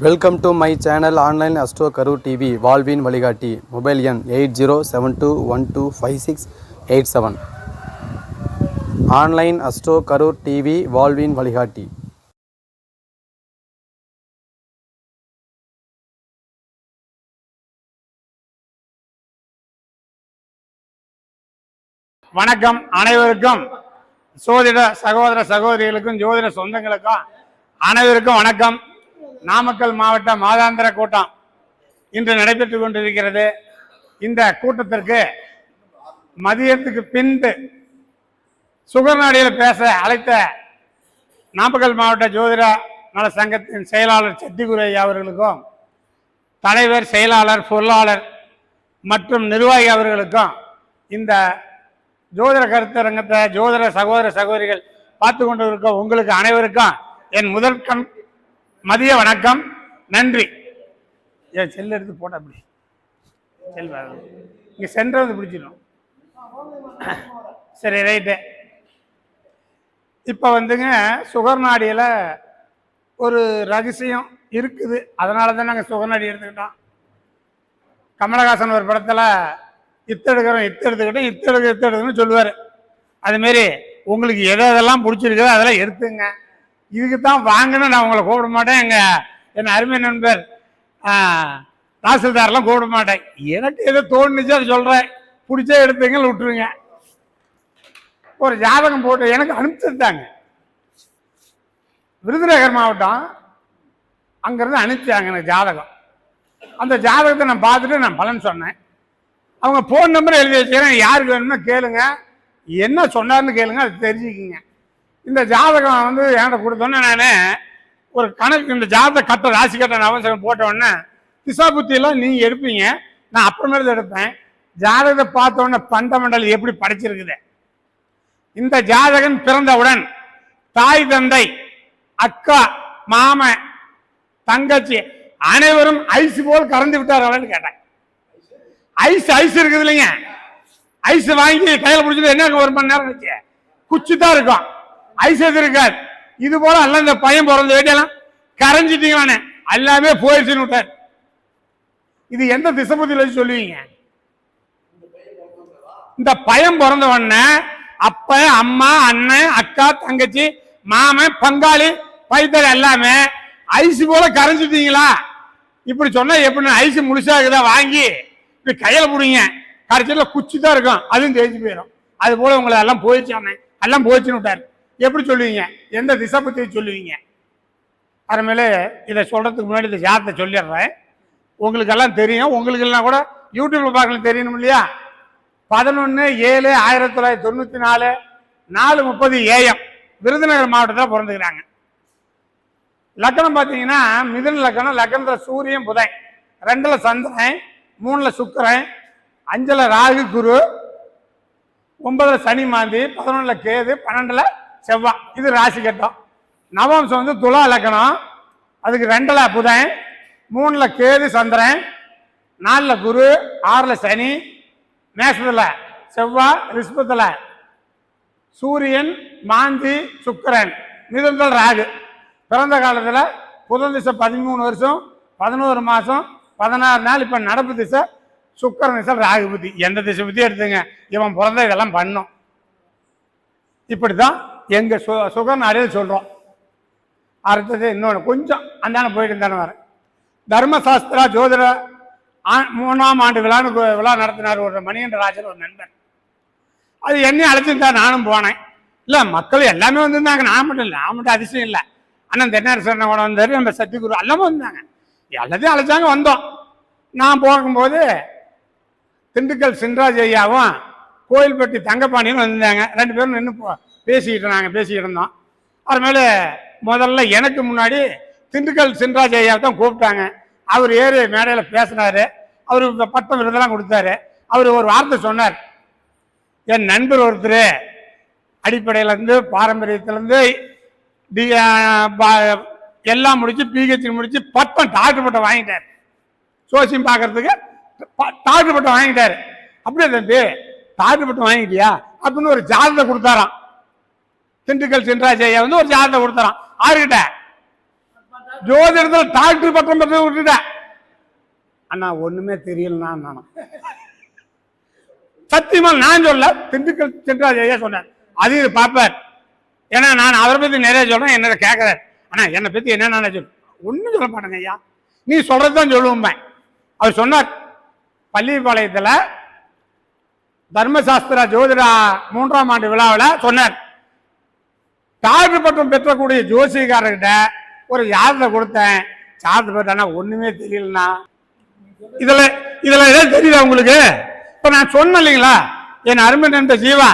Welcome to my channel online astro Karur TV வாழ்வின் வழிகாட்டி. Mobile எண் 8072125687. ஆன்லைன் அஸ்ட்ரோ கரூர் டிவி வாழ்வின் வழிகாட்டி. வணக்கம் அனைவருக்கும், சோதிட சகோதர சகோதரிகளுக்கும் ஜோதிட சொந்தங்களுக்கும் அனைவருக்கும் வணக்கம். நாமக்கல் மாவட்ட மாதாந்திர கூட்டம் இன்று நடைபெற்றுக் கொண்டிருக்கிறது. இந்த கூட்டத்திற்கு மதியத்துக்கு பின்பு சுகர்நாடியில் பேச அழைத்த நாமக்கல் மாவட்ட ஜோதிட நல சங்கத்தின் செயலாளர் சத்திகுரு அவர்களுக்கும், தலைவர், செயலாளர், பொருளாளர் மற்றும் நிர்வாகி அவர்களுக்கும், இந்த ஜோதிட கருத்தரங்கத்தை ஜோதிட சகோதர சகோதரிகள் பார்த்து கொண்டு இருக்க உங்களுக்கு அனைவருக்கும் என் முதற்கண் மதிய வணக்கம், நன்றி. ஏன் செல் எடுத்து போட்ட அப்படி செல் இங்கே சென்டர் வந்து பிடிச்சிடும். சரி, ரைட்டு. இப்போ வந்துங்க சுகர்நாடியில் ஒரு ரகசியம் இருக்குது. அதனால தான் நாங்கள் சுகர்நாடி எடுத்துக்கிட்டோம். கமலஹாசன் ஒரு படத்தில் இத்து எடுத்துக்கிட்டோம், இத்து எடுக்கணும்னு சொல்லுவார். அதுமாரி உங்களுக்கு எதெல்லாம் பிடிச்சிருக்குதோ அதெல்லாம் எடுத்துங்க. இதுக்கு தான் வாங்கணும் நான் உங்களை கூப்பிட மாட்டேன். என் அருமை நண்பர் தாசில்தாரெலாம் கூப்பிட மாட்டேன். எனக்கு எதோ தோணுச்சு அதை சொல்கிறேன். பிடிச்சா எடுத்துங்க, விட்டுருங்க. ஒரு ஜாதகம் போட்டு எனக்கு அனுப்பிச்சிருந்தாங்க. விருதுநகர் மாவட்டம் அங்கேருந்து அனுப்பிச்சாங்க எனக்கு ஜாதகம். அந்த ஜாதகத்தை நான் பார்த்துட்டு நான் பலன் சொன்னேன். அவங்க ஃபோன் நம்பர் எழுதி வச்சுக்கிறேன். யாருக்கு வேணும்னா கேளுங்க, என்ன சொன்னார்னு கேளுங்க, அது தெரிஞ்சுக்கிங்க. இந்த ஜாதகம் வந்து என்கிட்ட கொடுத்தோன்னே நான் ஒரு கணக்கு, இந்த ஜாதக கட்ட ராசி கட்ட அவசரம் போட்ட உடனே திசா புத்தியெல்லாம் நீங்கள் எடுப்பீங்க, நான் அப்புறமேல எடுப்பேன். ஜாதகத்தை பார்த்த உடனே பண்டமண்டல் எப்படி படைச்சிருக்குது. இந்த ஜாதகன் பிறந்தவுடன் தாய், தந்தை, அக்கா, மாமன், தங்கச்சி அனைவரும் ஐஸ் போல் கறந்து விட்டார்கள்னு கேட்டேன். ஐஸ் இருக்குது இல்லைங்க, ஐஸ் வாங்கி கையில் பிடிச்சிட்டு என்ன ஒரு மணி நேரம் வச்சு குச்சி தான் இருக்கும், ஐஸ் எது இருக்காது. இது போல அல்ல இந்த பையன் பிறந்த வேண்டியெல்லாம் கரைஞ்சிட்டீங்களானே எல்லாமே போயிடுச்சுன்னு விட்டார். இது எந்த திசைபுத்தியில வச்சு சொல்லுவீங்க? இந்த பையன் பிறந்த உடனே அப்ப, அம்மா, அண்ணன், அக்கா, தங்கச்சி, மாமன், பங்காளி, பைத்தர் எல்லாமே ஐஸ் போல கரைஞ்சிட்டீங்களா? இப்படி சொன்னா எப்படி? ஐஸ் முழுசாகுதா வாங்கி இப்படி கையில பிடிங்க, கரைச்சல குச்சி தான் இருக்கும், அதுவும் தேய்ச்சி போயிடும். அது போல உங்களை எல்லாம் போயிடுச்சாமே, எல்லாம் போயிடுச்சுன்னு விட்டாரு. எப்படி சொல்லுவீங்க? எந்த திசை பற்றி சொல்லுவீங்க? அதுமாதிரி இதை சொல்றதுக்கு முன்னாடி இந்த ஜாதத்தை சொல்லிடுறேன். உங்களுக்கெல்லாம் தெரியும், உங்களுக்கெல்லாம் கூட யூடியூப்ல பார்க்கலாம் தெரியணும் இல்லையா? 11/7/1994 4:30 AM விருதுநகர் மாவட்டத்தில் பிறந்துக்கிறாங்க. லக்கணம் பார்த்தீங்கன்னா மிதுன லக்கணம். லக்கணத்தில் சூரியன், புதன், 2ல் சந்திரன், 3ல் சுக்கிரன், 5ல் ராகு குரு, 9ல் சனி மாந்தி, 11ல் கேது, 12ல் செவ்வாய். இது ராசி கட்டம். நவம்சம் வந்து துலா லக்கணம். அதுக்கு 2ல் புதன், 3ல் கேது சந்திரன், 4ல் குரு, 6ல் சனி, மேஷத்தில் செவ்வாய், ரிஷபத்தில் சூரியன், மாந்தி, சுக்கிரன், மிதுனத்தில் ராகு. பிறந்த காலத்தில் புதன் திசை 13 வருஷம் 11 மாதம் 16 நாள். இப்போ நடப்பு திசை சுக்கிரன் திசை, ராகு புத்தி. எந்த திசை பற்றி எடுத்துங்க, இவன் பிறந்த இதெல்லாம் பண்ணும். இப்படிதான் எங்க சுகர்நாடியில் சொல்றோம். அடுத்தது இன்னொன்று கொஞ்சம் அந்தான போயிட்டு தானே வரேன். தர்மசாஸ்திரா ஜோதிட 3ஆம் ஆண்டு விழா நடத்தினார் ஒரு மணிகண்டராஜன், ஒரு நண்பர். அது என்னையும் அழைச்சிருந்தா, நானும் போனேன். இல்லை, மக்கள் எல்லாமே வந்திருந்தாங்க, நான் மட்டும் அதிசயம் இல்லை. அண்ணன் தென்னாரசன் கூட வந்தார், நம்ம சத்திகுரு எல்லாமே வந்தாங்க. எல்லாத்தையும் அழைச்சாங்க, வந்தோம். நான் போகும்போது திண்டுக்கல் சின்ராஜ் ஐயாவும் கோயில்பட்டி தங்கப்பாண்டியும் வந்திருந்தாங்க. 2 பேரும் நின்று பேசிக்கிட்டு இருந்தோம். அதுமாதிரி முதல்ல எனக்கு முன்னாடி திண்டுக்கல் சின்ராஜ் ஐயா தான் கூப்பிட்டாங்க. அவர் ஏறி மேடையில் பேசினார். அவர் பட்டம் விருதெல்லாம் கொடுத்தாரு. அவர் ஒரு வார்த்தை சொன்னார். என் நண்பர் ஒருத்தர் அடிப்படையிலேருந்து பாரம்பரியத்திலேருந்து எல்லாம் முடிச்சு பிஹெச்டி முடிச்சு பட்டம், டாக்டர் பட்டம் வாங்கிட்டார். சோசியம் பார்க்கறதுக்கு டாக்டர் பட்டம் வாங்கிட்டாரு. அப்படியே தம்பி டாக்டர் பட்டம் வாங்கிட்டியா அப்படின்னு ஒரு ஜாதகத்தை கொடுத்தாராம். திண்டுக்கல் சின்ராஜ் ஐயா வந்து ஒரு ஜாதகத்தை கொடுத்தாராம். யாருக்கிட்ட? ஜோதிடத்தில் டாக்டர் பட்டம் பெற்று விட்டுட்டேன். அண்ணா ஒண்ணுமே தெரியலண்ணா நானும் சத்தியமா நான் சொல்ல, திண்டுக்கல் சென்றாஜ் ஐயா சொன்னார். அது பார்ப்பார். ஏன்னா நான் அவரை பத்தி நிறைய சொல்றேன். என்ன கேட்கிறார், அண்ணா என்னை பத்தி என்ன சொல்ல ஒன்னும் சொல்ல மாட்டேங்க ஐயா, நீ சொல்றதுதான் சொல்லுவேன். அவர் சொன்னார், பள்ளிப்பாளையத்துல தர்மசாஸ்திரா ஜோதிடா 3ஆம் ஆண்டு விழாவில் சொன்னார், டாக்டர் பட்டம் பெற்றக்கூடிய ஜோசிகாரர்கிட்ட ஒரு ஜாதகத்தை கொடுத்தேன். ஜாதகத்தை பெற்றானா ஒண்ணுமே தெரியலண்ணா. இதுல ஏதாவது தெரியுதா உங்களுக்கு? இப்ப நான் சொன்னேன் இல்லைங்களா, என் அருமை நண்பர் ஜீவா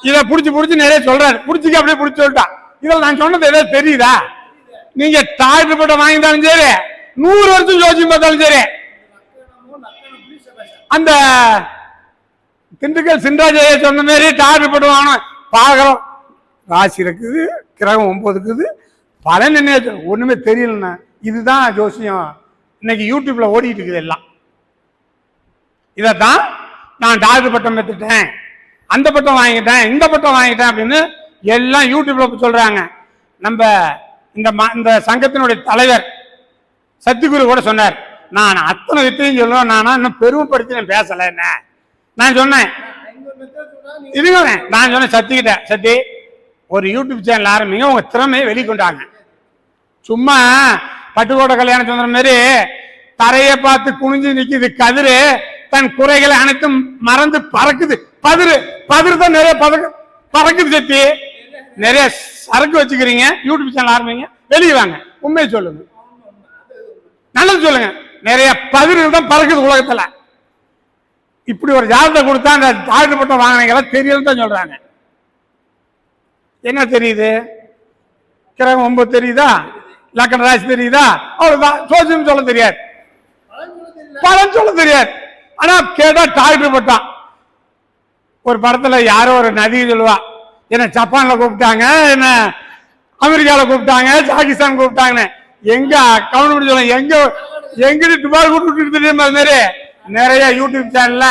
இதை புடிச்சு நிறைய சொல்றாரு. புடிச்சுக்க அப்படியே புடிச்சு சொல்லிட்டான். இதுல நான் சொன்னது ஏதாவது தெரியுதா? நீங்க டாக்டர் பட்டம் வாங்கிட்டாலும் சரி, 100 வருஷம் ஜோசியம் பார்த்தாலும் சரி, அந்த திண்டுக்கல் சின்ராஜையா சொன்ன மாதிரி டாக்டர் பட்டம் வாங்கணும். பாக்குறோம், ராசி இருக்குது, கிரகம் 9 இருக்குது, பலன் என்ன ஒண்ணுமே தெரியலண்ணா. இதுதான் ஜோசியம் இன்னைக்கு யூடியூப்ல ஓடிட்டு இருக்குது எல்லாம். இதைத்தான் நான் டாக்டர் பட்டம் பெற்றுட்டேன், அந்த பட்டம் வாங்கிட்டேன், இந்த பட்டம் வாங்கிட்டேன் அப்படின்னு எல்லாம் யூடியூப்ல சொல்றாங்க. நம்ம இந்த சங்கத்தினுடைய தலைவர் சத்திகுரு கூட சொன்னார், நான் அத்தனை வித்தையும் சொல்லுவேன், நானா இன்னும் பெருமைப்படுத்தி நான் பேசல. என்ன நான் சொன்னேன், இதுங்க நான் சொன்னேன் சத்திக்கிட்ட, சத்தி ஒரு யூடியூப் சேனல் ஆரம்பிங்க, உங்க திறமையை வெளிக்கொண்டாங்க. சும்மா பட்டுக்கோட்டை கல்யாண சுந்தரம் மாதிரி தரையை பார்த்து குனிஞ்சு நிக்குது கதிரு, தன் குறைகளை அனைத்தும் மறந்து பறக்குது பதிரு. பதிரு தான் நிறைய பறக்குது. சத்தி நிறைய சரக்கு வச்சுக்கிறீங்க, யூடியூப் சேனல் ஆரம்பிங்க, வெளியே வாங்க, உண்மையை சொல்லுங்க, நல்லது சொல்லுங்க. நிறைய பதிர்கள் தான் பறக்குது உலகத்துல. இப்படி ஒரு ஜாதகத்தை கொடுத்தா அந்த டாக்டர் பட்டம் வாங்கினீங்களா தெரியலன்னு தான் சொல்றாங்க. என்ன தெரியுது? கிரகம் 9 தெரியுதா, லக்கண ராசி தெரியுதா, அவ்வளவுதான். ஜோசியம் சொல்ல தெரியாது, பலன் சொல்ல தெரியாது. ஆனா கேட்டா டாக்டர் பட்டம். ஒரு படத்துல யாரோ ஒரு நதி சொல்லுவா, என்ன ஜப்பான்ல கூப்பிட்டாங்க, என்ன அமெரிக்கால கூப்பிட்டாங்க, பாகிஸ்தான் கூப்பிட்டாங்கன்னு. எங்க கவர்மெண்ட் சொல்ல எங்கிட்ட டுபாக் விட்டுட்டு தெரியுமா? மாதிரி நிறைய யூடியூப் சேனல்ல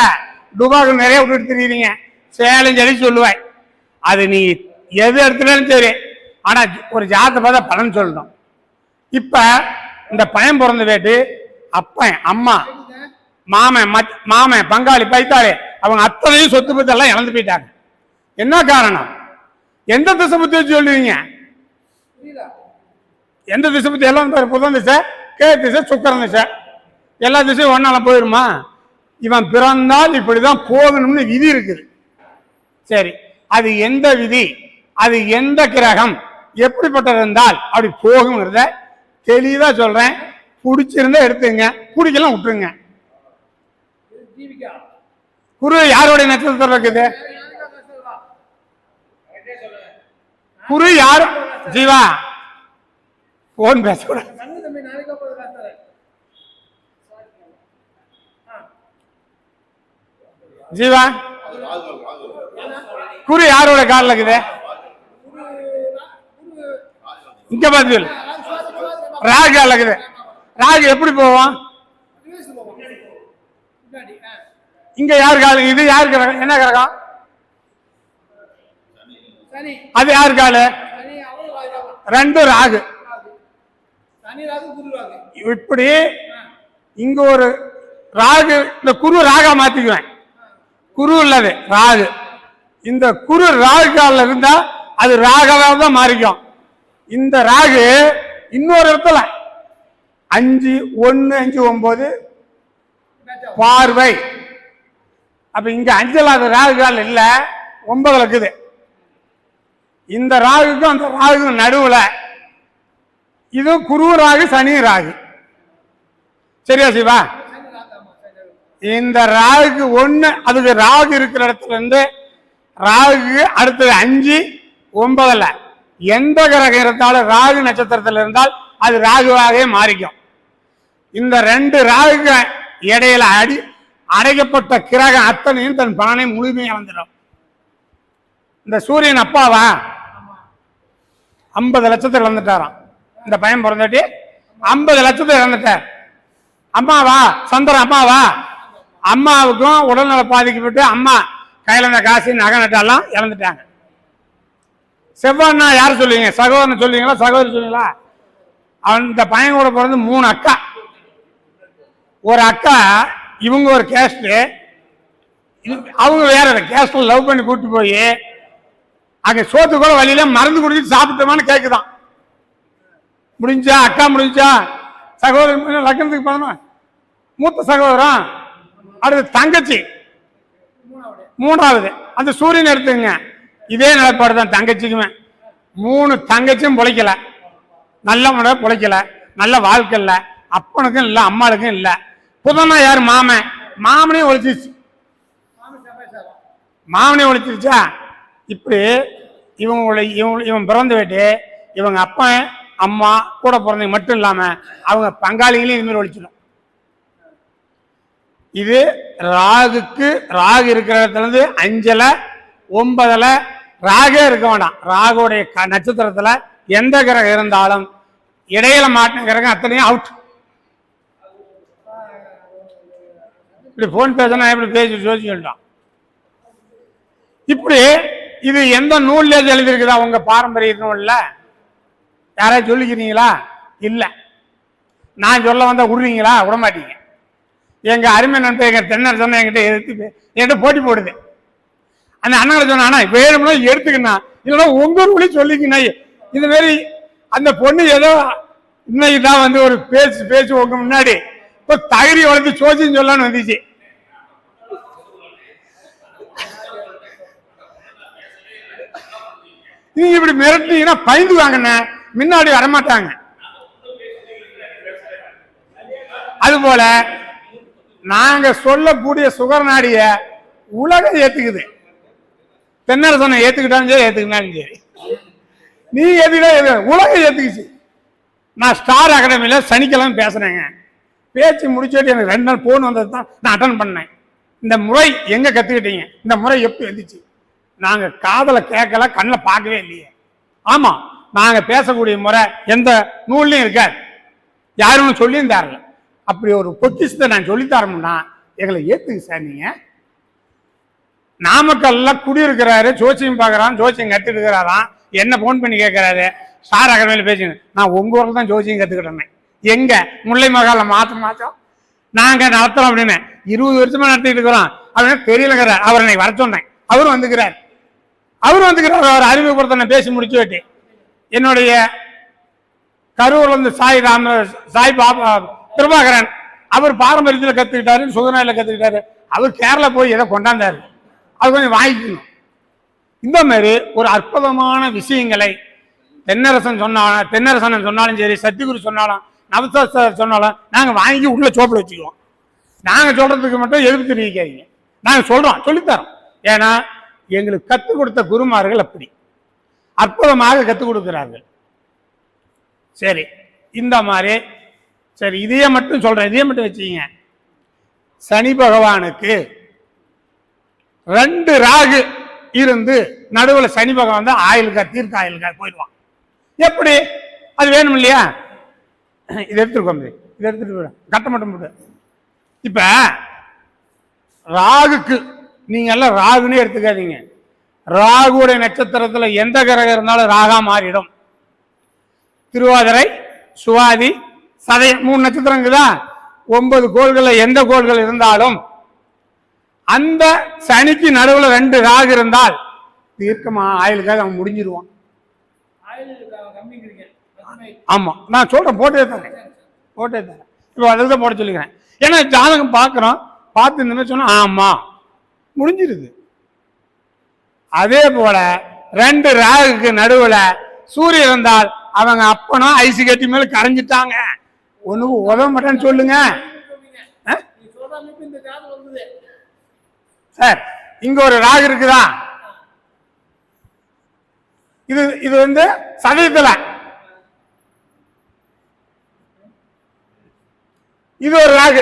டுபாக் நிறைய விட்டுட்டு தெரியுறீங்க. சேலம் சொல்லி சொல்லுவேன், அது நீ எது எடுத்துனாலும் சரி, ஆனா ஒரு ஜாதகத்தை பார்த்தா பலன் சொல்லணும். இப்ப இந்த பையன் பிறந்த வேட்டு அப்பன் அம்மா மாமன் பங்காளி பைத்தாளி அவங்க அத்தனையும் சொத்து பத்தி எல்லாம் இழந்து போயிட்டாங்க. என்ன காரணம்? எந்த திசை பத்தி வச்சு சொல்லுவீங்க? எந்த திசை பத்தி எல்லாம் புதன் திசை, கே திசை, சுக்கரன் திசை, எல்லா திசையும் ஒன்னால போயிருமா? இவன் பிறந்தால் இப்படிதான் போகணும்னு விதி இருக்குது. சரி, அது எந்த விதி, அது எந்த கிரகம் எப்படிப்பட்டது இருந்தால் அப்படி போகுங்கிறத தெளிவா சொல்றேன். பிடிச்சிருந்தா எடுத்துங்க, பிடிக்கலாம் விட்டுருங்க. குரு யாருடைய நட்சத்திரம் இருக்குது? குரு யாரு? ஜீவா போன் பேசக்கூடாது. ஜீவா குரு யாரோட காலில் இருக்குது? இங்க பார்த்து ராகு காலில் இருக்குது. ராகு எப்படி போவோம்? இங்க யாரு காலு? இது யாரு கிரகம்? என்ன கிரகம்? அது யாரு காலு? 2 ராகு. இப்படி இங்க ஒரு ராகு, இந்த குரு ராகா மாத்திக்குவேன். குரு உள்ளது ராகு. இந்த குரு ராகு காலில் இருந்தா அது ராகவா தான் மாறிக்கும். இந்த ராகு இன்னொரு இடத்துல 5, 1, 5, 9 பார்வை. அப்ப இங்க 5வது ராகு கால் இல்ல, 9 இருக்குது. இந்த ராகுக்கும் அந்த ராகு நடுவுல இது குரு ராகு, சனி ராகு. சரியா சிவா? இந்த ராகுக்கு 1, அதுக்கு ராகு இருக்கிற இடத்துல இருந்து ராகு அடுத்தது 5, 9ல எந்த கிரகம் இருந்தாலும் ராகு நட்சத்திரத்தில் இருந்தால் அது ராகுவாகவே மாறிக்கும். இந்த 2 ராகு இடையில அடைக்கப்பட்ட கிரகம் அத்தனையும் தன் பலனை முழுமையாக இழந்துடும். இந்த சூரியன் அப்பாவா 50 லட்சத்தை இழந்துட்டாராம். இந்த பையன் பிறந்தாட்டி 50 லட்சத்தை இழந்துட்டார். அம்மாவா சந்திரன் அம்மாவா, அம்மாவுக்கும் உடல்நல பாதிக்கப்பட்டு அம்மா கையில இருந்த காசு நகை நட்டெல்லாம் இழந்துட்டாங்க. செவ்வாய்னா யாரு சொல்லுவீங்க? சகோதரன் சொல்லுவீங்களா, சகோதரி சொல்லுவீங்களா? அந்த பையன் கூட பிறந்து 3 அக்கா. ஒரு அக்கா இவங்க ஒரு கேஸ்ட், அவங்க வேற கேஸ்ட்ல லவ் பண்ணி கூட்டு போய் அங்க சோத்து கூட வழியில மருந்து குடிச்சு சாப்பிட்டோமான்னு கேக்குதான். முடிஞ்சா அக்கா, முடிஞ்சா சகோதரன் லக்னத்துக்கு பண்ணணும். மூத்த சகோதரன், அடுத்து தங்கச்சி 3வது அந்த சூரியன் எடுத்துங்க. இதே நிலைப்பாடு தான் தங்கச்சிக்குமே. 3 தங்கச்சியும் பொழைக்கல, நல்ல முறை பொழைக்கல, நல்ல வாழ்க்கை இல்லை, அப்பனுக்கும் இல்லை அம்மாளுக்கும் இல்லை. புதனா யாரு? மாமன். மாமனையும் ஒழிச்சிருச்சு, மாமனையும் ஒழிச்சிருச்சா. இப்படி இவன் பிறந்து விட்டு இவங்க அப்பன் அம்மா கூட பிறந்தவங்க மட்டும் இல்லாம அவங்க பங்காளிகளையும் இதுமாதிரி ஒழிச்சிடும். இது ராகுக்கு, ராகு இருக்கிற இடத்துல இருந்து 5ல் 9ல் ராகே இருக்க வேண்டாம். ராகுடைய நட்சத்திரத்துல எந்த கிரகம் இருந்தாலும் இடையில மாட்டின கிரகம் அத்தனையும் அவுட். இப்படி போன் பேசினா எப்படி பேசி யோசிச்சுட்டான். இப்படி இது எந்த நூல்ல எழுதியிருக்குதா? உங்க பாரம்பரிய நூல்ல யாராவது சொல்லிக்கிறீங்களா? இல்ல. நான் சொல்ல வந்தா விடுவீங்களா? விடமாட்டீங்க. எங்க அருமை நண்பர் எங்க தென்னர் சொன்ன என்கிட்ட போட்டி போடுது. அந்த அண்ணங்களை சொன்னா வேணும்னா எடுத்துக்கண்ணா, இல்லைன்னா உங்க மொழி சொல்லிக்கண்ணா. இது மாதிரி அந்த பொண்ணு ஏதோ இன்னைக்குதான் வந்து ஒரு பேச்சு உங்க முன்னாடி இப்போ தகுதி வளர்த்து சோச்சின்னு சொல்லலான்னு வந்துச்சு. நீங்க இப்படி மிரட்டினீங்கன்னா பயந்துவாங்கண்ணே, முன்னாடி வரமாட்டாங்க. அதுபோல நாங்க சொல்லக்கூடிய சுகர்நாடிய உலகம் ஏத்துக்குது. தென்னரசனை ஏத்துக்கிட்டாலும் சரி, ஏத்துக்கிட்டாலும் சரி, நீ ஏத்துக்கிட்டா உலகம் ஏத்துக்குச்சு. நான் ஸ்டார் அகாடமியில சனிக்கிழமை பேசுறேங்க. பேச்சு முடிச்சுட்டு எனக்கு 2 நாள் போன் வந்தது தான் நான் அட்டன் பண்ணேன். இந்த முறை எங்க கத்துக்கிட்டீங்க? இந்த முறை எப்படி வந்துச்சு? நாங்க காதல கேட்கல, கண்ணில் பார்க்கவே இல்லையே. ஆமா, நாங்க பேசக்கூடிய முறை எந்த நூல்லையும் இருக்காது, யாரும் சொல்லியும் தரல. அப்படி ஒரு பொக்கிஷத்தை நான் சொல்லித்தரமுன்னா எங்களை ஏத்துக்கு சார். நீங்க நாமக்கல்ல குடியிருக்கிறாரு, ஜோசியம் பார்க்கறான், ஜோசியம் கத்துட்டு இருக்கிறாராம். என்ன போன் பண்ணி கேட்கிறாரு, ஸ்டார் அகாடமியில் பேசுங்க. நான் உங்க ஊரில் தான் ஜோசியம் கத்துக்கிட்டேன். எங்க முல்லை மகால மாசம் நாங்க நடத்துறோம் அப்படின்னு 20 வருஷமா நடத்திட்டு இருக்கிறோம் அப்படின்னு தெரியலங்கிற. அவர் என்னை வர சொன்னேன். அவரும் வந்துக்கிறார். அவர் அறிமுகப்படுத்த பேசி முடிச்சு விட்டு என்னுடைய கரூர்ல இருந்து சாய் பாபா பிரபாகரன், அவர் பாரம்பரியத்தில் கத்துக்கிட்டாரு, சுகநாயில கத்துக்கிட்டாரு. அவர் கேரளா போய் எதை கொண்டாந்தாரு, அது கொஞ்சம் வாங்கிக்கணும். இந்த மாதிரி ஒரு அற்புதமான விஷயங்களை தென்னரசன் சொன்னாலும் சரி, சத்தியகுரு சொன்னாலும், நவசாஸ்திரர் சொன்னாலும் நாங்கள் வாங்கி உள்ள சோப்பில் வச்சுக்குவோம். நாங்கள் சொல்றதுக்கு மட்டும் எதிர்ப்பு தெரிவிக்காதீங்க. நாங்கள் சொல்றோம், சொல்லித்தரோம். ஏன்னா எங்களுக்கு கற்றுக் கொடுத்த குருமார்கள் அப்படி அற்புதமாக கற்றுக் கொடுக்கிறார்கள். சரி, இந்த மாதிரி சரி, இதையே மட்டும் சொல்றேன், இதையே மட்டும் வச்சுக்கீங்க. சனி பகவானுக்கு 2 ராகு இருந்து நடுவில் சனி பகவான் தான் தீர்க்க ஆயுளுக்கார் போயிடுவான். எப்படி? அது வேணும் இல்லையா? இதை எடுத்துருக்கோம், இதை எடுத்துட்டு கட்ட மட்டும் போட்டு. இப்ப ராகுக்கு நீங்க எல்லாம் ராகுன்னு எடுத்துக்காதீங்க. ராகுடைய நட்சத்திரத்துல எந்த கிரகம் இருந்தாலும் ராகா மாறிடும். திருவாதிரை, சுவாதி, சதயம் 3 நட்சத்திரங்குதா. 9 கோள்கள் எந்த கோள்கள் இருந்தாலும் அந்த சனிக்கு நடுவுல 2 ராகு இருந்தால் தீர்க்கமா ஆயுளுக்காக அவன் முடிஞ்சிருவான். ஆமா, நான் சொல்றேன், போட்டே தரேன். இப்போ அதுக்கு தான் போட சொல்லிக்கிறேன். ஏன்னா ஜாதகம் பார்க்குறோம், பார்த்து இந்த மாதிரி சொன்னா ஆமா முடிஞ்சிருது. அதே போல 2 ராகுக்கு நடுவுல சூரியன் இருந்தால் அவங்க அப்பனும் ஐசி கட்டி மேல கரைஞ்சிட்டாங்க. ஒண்ணுக்கு உதவ மாட்டேன்னு சொல்லுங்க சார். இங்க ஒரு ராகு இருக்குதா? இது வந்து சதயத்துல இது ஒரு ராகு,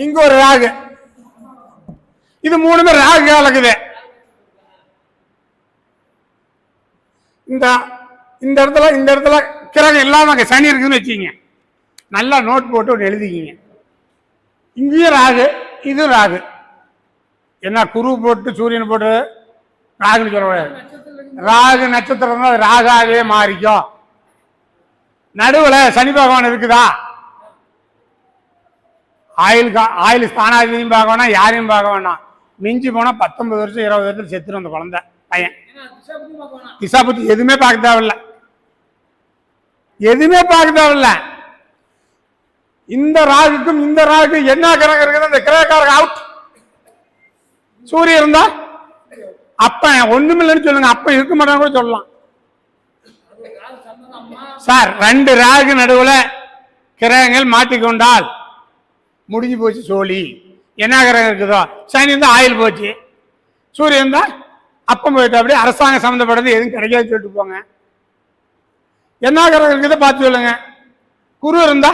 இங்க ஒரு ராகு, இது 3 ராகு கலக்குது. இந்த இடத்துல கிரகம் இல்லாம சனி இருக்குன்னு வச்சுக்கீங்க. நல்லா நோட் போட்டு ஒன்று எழுதிக்கிங்க. இங்கேயும் ராகு, இது ராகு. என்ன குரு போட்டு சூரியன் போட்டு ராகுன்னு சொல்ல, ராகு நட்சத்திரம் தான் ராகாவே மாறிக்கும். நடுவுல சனி பகவான் இருக்குதா? ஆயில் ஸ்தானாதிபதியும் பார்க்க வேணாம், யாரையும் பார்க்க வேணாம். மிஞ்சி போனா 19 வருஷம் 20 வருஷத்துல செத்துரும் அந்த குழந்தை பையன். திசா புத்தி எதுவுமே பார்க்க தேவையில்ல, எதுவுமே பார்க்க தேவையில்ல. இந்த ராகுக்கும் இந்த ராகுக்கும் என்ன கிரகம் இருக்குது? அந்த கிரகக்காரங்க அவுட். சூரியன் இருந்தா அப்ப ஒண்ணுமில்லைன்னு சொல்லுங்க, அப்ப இருக்க மாட்டான்னு கூட சொல்லலாம். சார் 2 ராகு நடுவுல கிரகங்கள் மாட்டிக்கொண்டால் முடிஞ்சு போச்சு சோழி. என்ன கிரகம் இருக்குதோ? சனி இருந்தா ஆயில் போச்சு, சூரியன் இருந்தா அப்பம் போயிட்டு அப்படியே அரசாங்கம் சம்மந்தப்பட்டது எதுவும் கிடைக்காது சொல்லிட்டு போங்க. என்ன கிரகம் இருக்குதோ பார்த்து சொல்லுங்க. குரு இருந்தா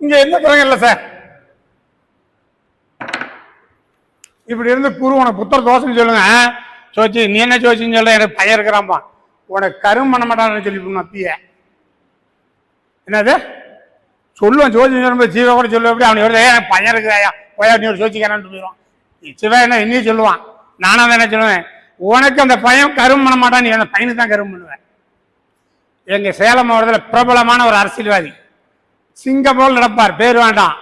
இங்க எந்த கிரகம் இல்லை சார். இப்படி இருந்து குரு உனக்கு புத்திர தோஷம் சொல்லுங்க. சோச்சி நீ என்ன சோச்சின்னு சொல்ற? எனக்கு பையன் இருக்கிறான்பா, உனக்கு கரும் பண்ண மாட்டான்னு சொல்லி அத்திய என்னது சொல்லுவான். ஜோதி சொல்லும்போது ஜீவா கூட சொல்லுவா, அப்படி அவன் எனக்கு பையன் இருக்கிறாயா போயா நீ ஒரு ஜோதிக்காரான்னு போயிடுவான். சிவா என்ன இன்னும் சொல்லுவான், நானும் என்ன சொல்லுவேன், உனக்கு அந்த பையன் கரும் பண்ண மாட்டான், நீ அந்த பையனுக்கு தான் கரும் பண்ணுவேன். எங்க சேலம் மாவட்டத்தில் பிரபலமான ஒரு அரசியல்வாதி சிங்கம் போல் நடப்பார், பேர் வேண்டாம்,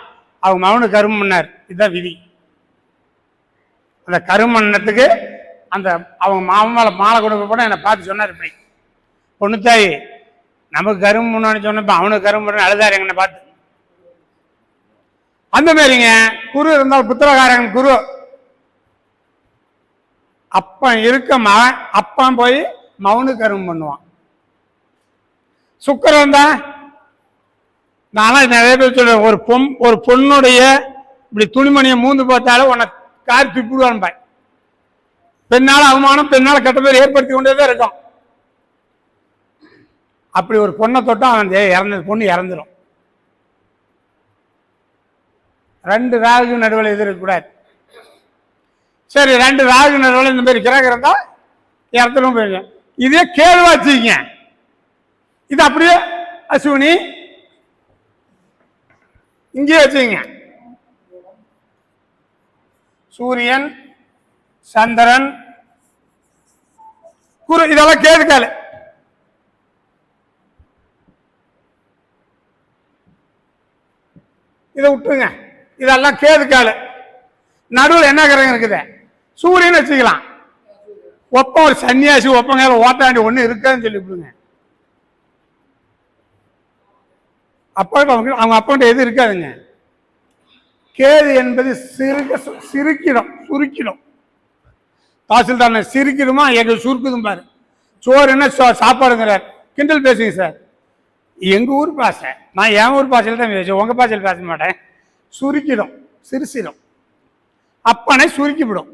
அவங்க மகனுக்கு கரும் பண்ணார். இதுதான் விதி. அந்த கருமண்ணத்துக்கு அந்த அவங்க மாமலை மாலை கொடுக்க போட என்னை பார்த்து சொன்னார், இப்படி பொண்ணுத்தாயி நமக்கு கரும்பு முன்னாடி சொன்னப்ப அவனுக்கு கரும்பு பண்ண அழுதாரு எங்கன்னு பார்த்து. அந்த மாதிரிங்க குரு இருந்தால் புத்திரகாரன் குரு அப்பன் இருக்க மகன் அப்பன் போய் மகனுக்கு கரும்பு பண்ணுவான். சுக்கிரன் தான் நான் நிறைய பேர் சொல்றேன், ஒரு பொண்ணுடைய இப்படி துணிமணியை மூந்து பார்த்தாலும் உன்னை கார் பிப்பிடுவான் பாய். பெண்ணால அவமானம், பெண்ணால கெட்ட பேர் ஏற்படுத்தி கொண்டே இருக்கும். அப்படி ஒரு பொண்ணை தொட்டா அவன் இறந்தது பொண்ணு இறந்துடும். 2 ராகு நடுவில் இது இருக்கக்கூடாது. சரி 2 ராகு நடுவில் இந்த மாதிரி கிரகம் இருந்தா இறந்துடும் போயிருங்க. இதே கேள்வா வச்சுக்கீங்க, இது அப்படியே அஸ்வினி இங்கே வச்சுக்கீங்க. சூரியன் சந்திரன் குரு இதெல்லாம் கேதுக்கால. இதை விட்டுருங்க, இதெல்லாம் கேதுக்கால. நடுவில் என்ன கிரகம் இருக்குது? சூரியன் வச்சுக்கலாம். ஒப்ப ஒரு சன்னியாசி ஒப்பங்க ஓட்டாண்டி ஒண்ணு இருக்காதுன்னு சொல்லி விடுங்க. அப்பா அவங்க அப்பா எது இருக்காதுங்க. கேது என்பது சிறுக்கிடும், சுருக்கிடும். தாசில்தார் சிரிக்கிடுமா எங்க சுருக்குதும் பாரு. சோறு என்ன சாப்பாடுங்கிறார், கிண்டல் பேசுங்க சார். எங்க ஊர் பாசை, நான் என் ஊர் பாசையில் தான் பேசுவேன், உங்க பாசையில் பேச மாட்டேன். சுருக்கிடும், சிறுசிடும், அப்பனை சுருக்கிவிடும்.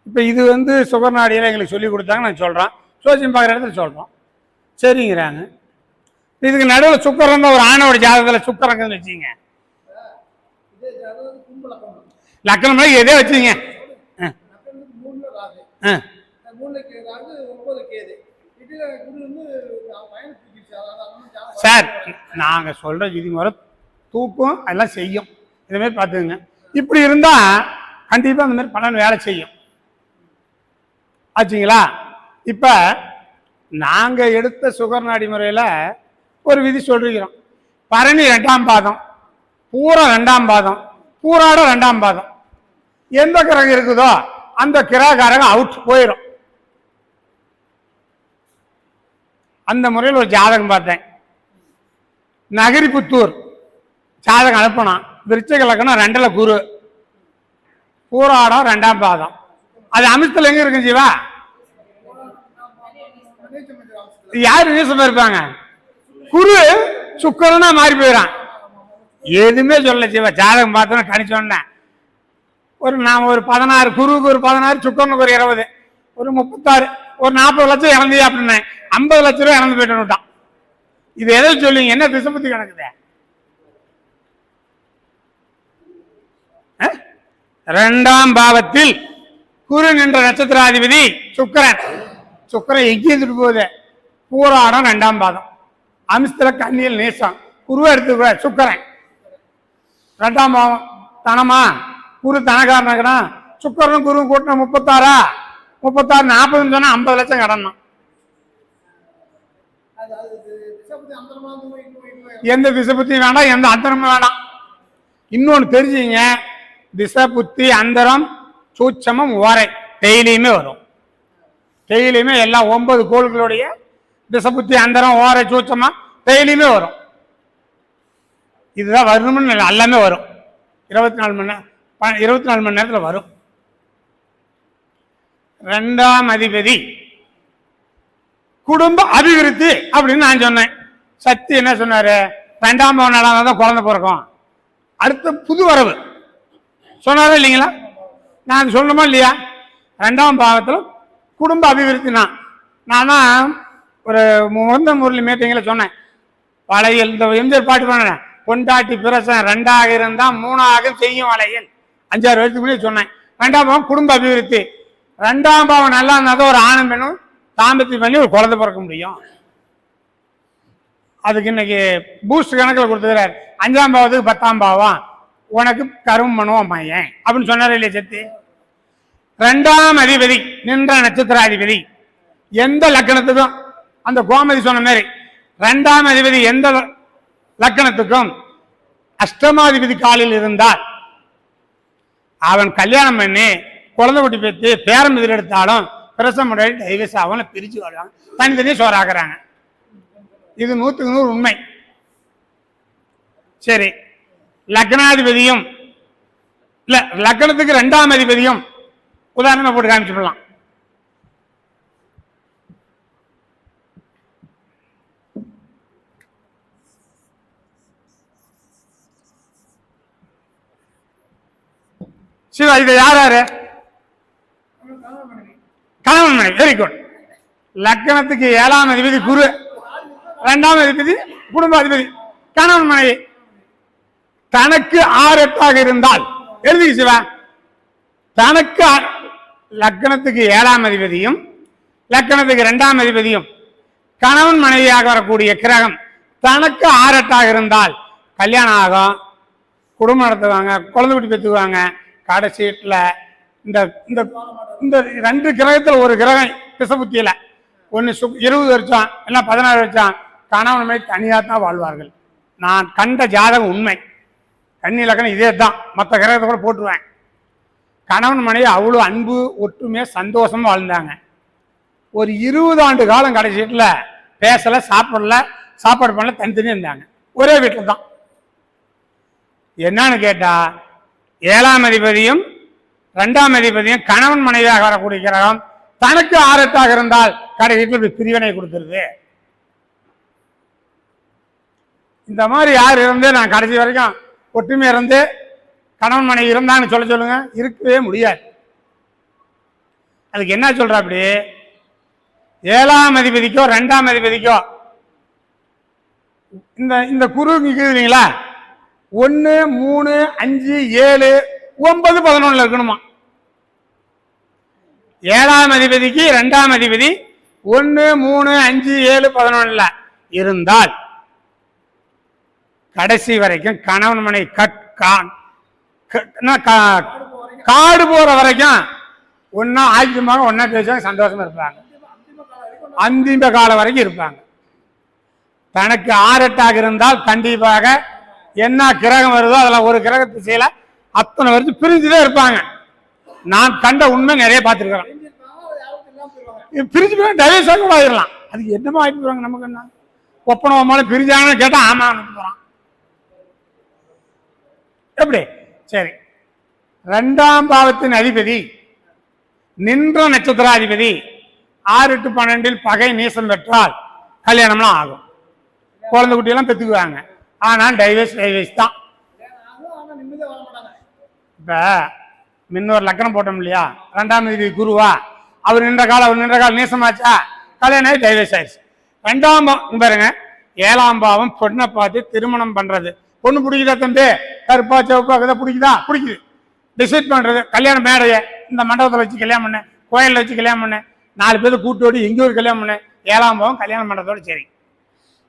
இப்ப இது சுகர் நாடியில எங்களுக்கு சொல்லி கொடுத்தாங்க, நான் சொல்றேன். சோசியம் பார்க்குற இடத்துல சொல்றோம், சரிங்கிறாங்க. இதுக்கு நடுவில் சுக்கரம் தான் ஒரு ஆணோட ஜாதகத்தில் சுக்கரங்கன்னு வச்சுங்க. லக்கணம் எதே வச்சுங்க. சார் நாங்க சொல்ற விதிமுறை தூக்கம் அதெல்லாம் செய்யும், இந்த மாதிரி பார்த்துக்குங்க. இப்படி இருந்தா கண்டிப்பா அந்த மாதிரி பலன் வேலை செய்யும் ஆச்சுங்களா. இப்ப நாங்க எடுத்த சுகர் நாடி முறையில ஒரு விதி சொல்லிருக்கிறோம். பரணி 2ஆம் பாதம், பூரா 2ஆம் பாதம், பூராட 2ஆம் பாதம், எந்த கிரகம் இருக்குதோ அந்த கிரகக்காரங்க அவுட் போயிடும். அந்த முறையில் ஒரு ஜாதகம் பார்த்தேன். நகரிபுத்தூர் ஜாதகம் அனுப்பினான். விருச்சிக லக்னம் 2ல குரு, பூராடம் 2ஆம் பாதம். அது அமிர்தத்தில் எங்க இருக்கு ஜீவா? யாரு நீசமா இருப்பாங்க? குரு சுக்கரனா மாறி போயிடான். எதுவுமே சொல்ல ஜீவா, ஜாதகம் பார்த்தோன்னு கணிச்சோன்னேன். நான் ஒரு 16, குருவுக்கு ஒரு 16, சுக்கரனுக்கு ஒரு 20, ஒரு 36, ஒரு 40 லட்சம் இறந்து அப்படின்னேன். 50 லட்சம் ரூபாய் இறந்து போயிட்டு விட்டான். இது எதை சொல்லுங்க? என்ன திசை பத்தி கிடக்குது? 2ஆம் பாவத்தில் குரு நின்ற நட்சத்திராதிபதி சுக்கரன். சுக்கரன் எங்கே எடுத்துட்டு போகுது? பூராடம் 2ஆம் பாதம், அமிஸ்திர கண்ணியல் நேசம். குருவை எடுத்து சுக்கரன் 2ஆம் பாவம் தனமா, குரு தனக்காரனா சுக்கரனும் குருவும் கூட்டின 36 40 சொன்னா 50 லட்சம் கடன் தான். எந்த திசை புத்தி வேண்டாம், எந்த அந்தரமும் வேண்டாம். இன்னொன்னு தெரிஞ்சுங்க, திசை புத்தி அந்தரம் சூட்சமம் ஓரை டெய்லியுமே வரும். டெய்லியுமே எல்லா 9 கோள்களுடைய திசை புத்தி அந்தரம் ஓரை சூட்சமம் டெய்லியுமே வரும். இதுதான் வரணும்னு எல்லாமே வரும். 24 மணி நேரத்தில் வரும். 2ஆம் அதிபதி குடும்ப அபிவிருத்தி அப்படின்னு நான் சொன்னேன். சக்தி என்ன சொன்னாரு? 2ஆம் பாவம் நல்லா தான் குழந்தை பிறக்கும், அடுத்த புது வரவு சொன்னாரா இல்லைங்களா? நான் சொல்லணுமா இல்லையா? 2ஆம் பாவத்தில் குடும்ப அபிவிருத்தி. நான் ஒரு முரளி மீட்டிங்கில் சொன்னேன். வளையல் இந்த எம்ஜிஆர் பாட்டு பண்ணேன், பொண்டாட்டி பிரசம் 2ஆக இருந்தா 3ஆக செய்யும் வளையல். 5-6 வருஷத்துக்கு முன்னாடி சொன்னேன். 2ஆம் பாவம் குடும்ப அபிவிருத்தி. 2ஆம் பாவம் நல்லா இருந்தால் ஒரு ஆணும் பெண்ணும் தாம்பத்தியம் பண்ணி ஒரு குழந்தை பிறக்க முடியும். அதுக்கு இன்னைக்கு பூஸ்ட் கணக்கில் கொடுத்துக்கிறார். 5ஆம் பாவத்துக்கு 10ஆம் பாவம் உனக்கு கரும் பண்ணுவோம் பையன் அப்படின்னு சொன்னார் இல்லையா சக்தி? 2ஆம் அதிபதி நின்ற நட்சத்திராதிபதி எந்த லக்கணத்துக்கும், அந்த கோமதி சொன்ன மாதிரி 2ஆம் அதிபதி எந்த லக்கணத்துக்கும் அஷ்டமாதிபதி காலில் இருந்தால் அவன் கல்யாணம் பண்ணி குழந்தை குட்டி பெற்று பேரம் எதிர் எடுத்தாலும் பிரசவம் டைவர்ஸ் அவனை பிரிச்சு வாழ்வாங்க, தனித்தனியே சோறாக்குறாங்க. இது 100க்கு 100 உண்மை. சரி, லக்னாதிபதியும் இல்ல லக்னத்துக்கு 2ஆம் அதிபதியும் உதாரணமா போட்டு காமிச்சுடலாம். சிவா, இது யாரு? கணவன் மனைவி. Very good. லக்னத்துக்கு 7ஆம் அதிபதி குரு, 2ஆம் அதிபதி குடும்ப அதிபதி, கணவன் மனைவி. தனக்கு 6-8ஆக இருந்தால் எழுதி சிவா, தனக்கு லக்னத்துக்கு 7ஆம் அதிபதியும் லக்னத்துக்கு 2ஆம் அதிபதியும் கணவன் மனைவியாக வரக்கூடிய கிரகம் தனக்கு 6-8ஆக இருந்தால் கல்யாணம் ஆகும், குடும்பம் நடத்துவாங்க, குழந்தை குட்டி பெற்றுக்குவாங்க. கடைசீட்டில் இந்த இந்த இந்த 2 கிரகத்தில் ஒரு கிரகம் திசபுத்தியில் ஒன்று 20 வருஷம் இல்லை 16 வருஷம் கணவன் மனைவி தனியாக தான் வாழ்வார்கள். நான் கண்ட ஜாதகம் உண்மை. கன்னி லக்னம் இதே தான், மற்ற கிரகத்தை கூட போட்டுருவேன். கணவன் மனைவி அவ்வளோ அன்பு ஒற்றுமையாக சந்தோஷமாக வாழ்ந்தாங்க. ஒரு 20 ஆண்டு காலம் கடைசீட்டில் பேசலை, சாப்பாடு பண்ணல, தனித்தனியாக இருந்தாங்க, ஒரே வீட்டில் தான். என்னன்னு கேட்டால் 7ஆம் அதிபதியும் 2ஆம் அதிபதியும் கணவன் மனைவியாக வரக்கூடிய கிரகம் தனக்கு 6-8ஆக இருந்தால் கடைசீட்டில் பிரிவினை கொடுத்துருது. இந்த மாதிரி யார் இருந்து நான் கடைசி வரைக்கும் ஒற்றுமை இருந்து கணவன் மனைவி இருந்தான்னு சொல்லுங்க, இருக்கவே முடியாது. அதுக்கு என்ன சொல்ற? அப்படி 7ஆம் அதிபதிக்கோ 2ஆம் அதிபதிக்கோ இந்த குரு நிற்கிறீங்களா, 1, 3, 5, 7, 9, 11 இருக்கணுமா. 7ஆம் அதிபதிக்கு 2ஆம் அதிபதி 1, 3, 5, 7, 11 இருந்தால் கடைசி வரைக்கும் கணவன் மனைவி காடு போற வரைக்கும் ஒன்னா ஆச்சரியமாக ஒன்னா பேசுவாங்க, சந்தோஷமா இருப்பாங்க, அந்திம காலம் வரைக்கும் இருப்பாங்க. தனக்கு 6-8ஆக இருந்தால் கண்டிப்பாக என்ன கிரகம் வருதோ அதில் ஒரு கிரக திசையில அத்தனை வருஷம் பிரிஞ்சுதான் இருப்பாங்க. நான் கண்ட உண்மை நிறைய பார்த்துருக்கிறேன். பிரிஞ்சு போய் டைவர்ஸ் கூட ஆயிடலாம். அதுக்கு என்னமா ஆகிட்டு போறாங்க, நமக்கு என்ன ஒப்பனவமான பிரிஞ்சாங்கன்னு கேட்டா ஆமா போறான். எப்படி? சரி, 2ஆம் பாவத்தின் அதிபதி நின்ற நட்சத்திராதிபதி 6-8-12 பகை நீசம் பெற்றால் கல்யாணம்லாம் ஆகும், குழந்தை குட்டியெல்லாம் பெற்றுக்குவாங்க. ஆனால் டைவர்ஸ் தான். இப்ப முன்னொரு லக்கணம் போட்டோம் இல்லையா, 2ஆம் அதிபதி குருவா, அவர் நின்ற காலம் நீசமாச்சா, கல்யாணம் ஆகி டைவர்ஸ் ஆயிடுச்சு. 2ஆம் பாவம் பாருங்க, 7ஆம் பாவம் பொண்ணை பார்த்து திருமணம் பண்றது. பொண்ணு பிடிக்குதா தம்பி, கருப்பா சிவப்பா கதை பிடிக்குதா, பிடிக்குது, டிசைட் பண்றது. கல்யாணம் மேடைய இந்த மண்டபத்தில் வச்சு கல்யாணம் பண்ண, கோயிலில் வச்சு கல்யாணம் பண்ண, 4 பேர் கூட்டோடி எங்கேயோ ஒரு கல்யாணம் பண்ண. 7ஆம் பாவம் கல்யாணம் பண்றதோட சரி.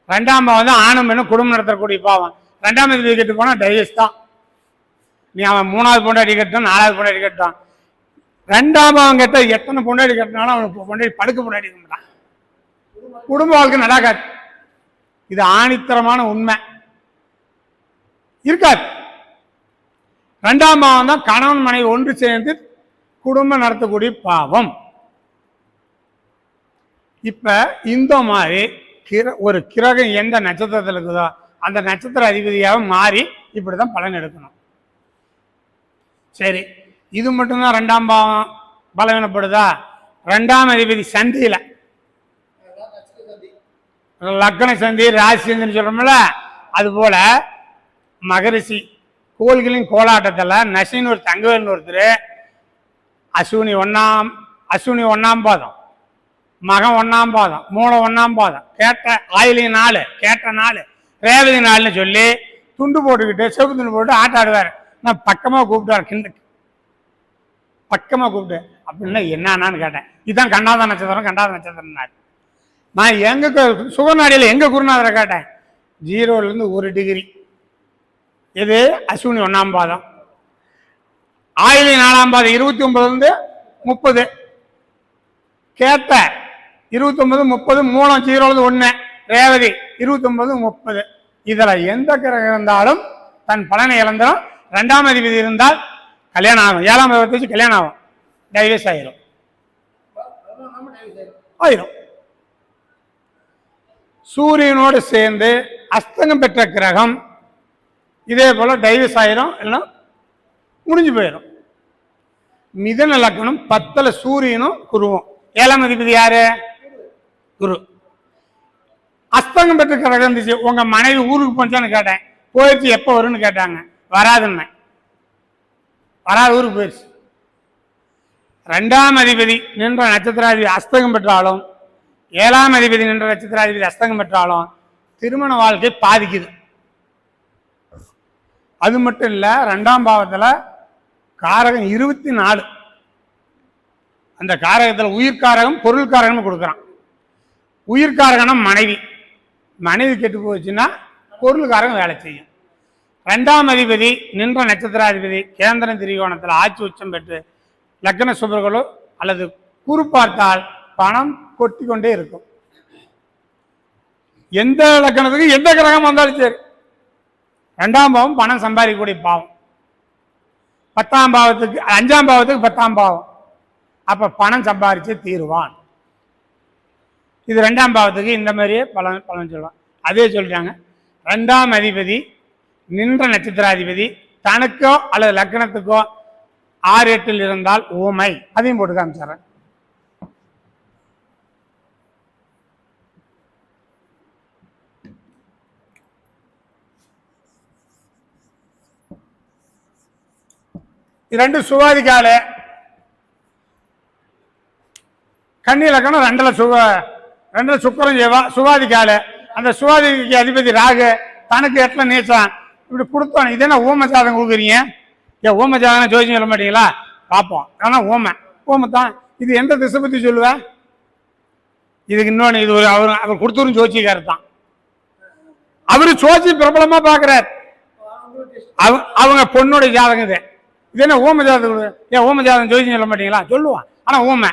2ஆம் பாவம் தான் ஆணும் பெண்ணும் குடும்பம் நடத்தக்கூடிய பாவம். 2ஆம் தேதி கட்டு போனா டைவர்ஸ் தான். நீ அவன் 3வது பொண்டாட்டி கட்டும் 4வது பொண்டாட்டி கட்டும், ரெண்டாம் பாவம் கேட்ட எத்தனை பொண்டாடி கட்டினாலும் அவனுக்கு பொண்டாடி படுக்க பொண்டாடி இருக்கான், குடும்ப வாழ்க்கை நடக்காது. இது ஆணித்தரமான உண்மை. இருக்காது. ரெண்டாம் பாவம் தான் கணவன் மனைவி ஒன்று சேர்ந்து குடும்பம் நடத்தக்கூடிய பாவம். இப்ப இந்த மாதிரி ஒரு கிரகம் எந்த நட்சத்திரத்தில் இருக்குதோ அந்த நட்சத்திர அதிபதியாக மாறி இப்படிதான் பலன் எடுக்கணும். சரி, இது மட்டும்தான் ரெண்டாம் பாவம் பலவீனப்படுதா? ரெண்டாம் அதிபதி சந்தியில லக்ன சந்தி ராசி சந்தின்னு சொல்றோம்ல, அது போல மகரிஷி கோள்களின் கோலாட்டத்தில் நசின்னு ஒரு தங்கவேல்னு ஒருத்தர் அஸ்வினி ஒன்னாம் பாதம், மகம் 1ஆம் பாதம், மூலம் 1ஆம் பாதம், கேட்ட ஆயிலி 4 கேட்ட 4 ரேவதி 4ன்னு சொல்லி துண்டு போட்டுக்கிட்டு செவப்பு துண்டு போட்டு ஆட்டாடுவார். நான் பக்கமாக கூப்பிட்டார், கிண்டுக்கு பக்கமாக கூப்பிட்டு அப்படின்னா என்னன்னு கேட்டேன். இதுதான் கண்டாத நட்சத்திரம். நான் எங்க சுகநாடியில் எங்க குருநாதரை கேட்டேன். 0லேருந்து 1 டிகிரி. இது அஸ்வினி 1ஆம் பாதம், ஆயிலி 4ஆம் பாதம் 29லேருந்து 30, கேட்ட 29, 30, மூலம் 0லேருந்து 1, ரேவதி 29, 30. இதுல எந்த கிரகம் இருந்தாலும் தன் பலனை இழந்துடும். ரெண்டாம் அதிபதி இருந்தால் கல்யாணம் ஆகும். 7ஆம் அதிபதி வச்சு கல்யாணம் ஆகும், டைவர்ஸ் ஆயிரும். சூரியனோடு சேர்ந்து அஸ்தங்கம் பெற்ற கிரகம் இதே போல டைவர்ஸ் ஆயிரும், இல்லைன்னா முடிஞ்சு போயிடும். மிதன லக்னம் 10ல் சூரியனும் குருவும். 7ஆம் அதிபதி யாரு? குரு. அஸ்தங்கம் பெற்ற கிரகம் இருந்துச்சு. உங்க மனைவி ஊருக்கு போச்சான்னு கேட்டேன். போயிடுச்சு. எப்போ வரும்னு கேட்டாங்க. வராதுன்னு. வராது, ஊருக்கு போயிடுச்சு. ரெண்டாம் அதிபதி நின்ற நட்சத்திராதிபதி அஸ்தங்கம் பெற்றாலும் 7ஆம் அதிபதி நின்ற நட்சத்திராதிபதி அஸ்தங்கம் பெற்றாலும் திருமண வாழ்க்கை பாதிக்குது. அது மட்டும் இல்ல, 2ஆம் பாவத்துல காரகம் 24. அந்த காரகத்தில் உயிர்காரகம் பொருள்காரகம் கொடுக்குறான். உயிர்காரகம்னா மனைவி கெட்டு போச்சுன்னா பொருள்காரகம் வேலை செய்யும். 2ஆம் அதிபதி நின்ற நட்சத்திராதிபதி கேந்திரன் திரிகோணத்தில் ஆட்சி உச்சம் பெற்று லக்ன சுபர்களோ அல்லது குரு பார்த்தால் பணம் கொட்டி கொண்டே இருக்கும். எந்த லக்னத்துக்கு எந்த கிரகம் வந்தாலும் சரி, 2ஆம் பாவம் பணம் சம்பாதிக்கக்கூடிய பாவம். 10ஆம் பாவத்துக்கு 5ஆம் பாவத்துக்கு 10ஆம் பாவம். அப்ப பணம் சம்பாதிச்சு தீருவான். இது 2ஆம் பாவத்துக்கு இந்த மாதிரியே பலன் சொல்லுவான். அதே சொல்றாங்க, 2ஆம் அதிபதி நின்ற நட்சத்திராதிபதி தனக்கோ அல்லது லக்னத்துக்கோ 6, 8 இருந்தால் ஊமை. அதையும் போட்டு காமிச்சிடுறேன். இரண்டு சுவாதிக்கால கன்னி லக்கணம் 2ல் சுக்கரம் சுவாதிக்கால. அந்த சுவாதிக்கு அதிபதி ராகு தனக்கு 8ல் நீச்சான். இப்படி கொடுத்தோம். இது என்ன ஊம ஜாதகம் கொடுக்குறீங்க? ஊம ஜாதகம் ஜோதிச்சு சொல்ல மாட்டீங்களா? பார்ப்போம். ஆனால் ஊமத்தான். இது எந்த திசை பற்றி சொல்லுவேன்? இதுக்கு இன்னொன்று, இது ஒரு அவர் கொடுத்தவரும் ஜோதிக்காரு தான். அவரு சோசி பிரபலமா பார்க்கிறார். அவங்க பொண்ணுடைய ஜாதகம் இது என்ன ஊம ஜாதகம்? ஊம ஜாதகம் ஜோதிச்சு சொல்ல மாட்டீங்களா? சொல்லுவான். ஆனால் ஊமை.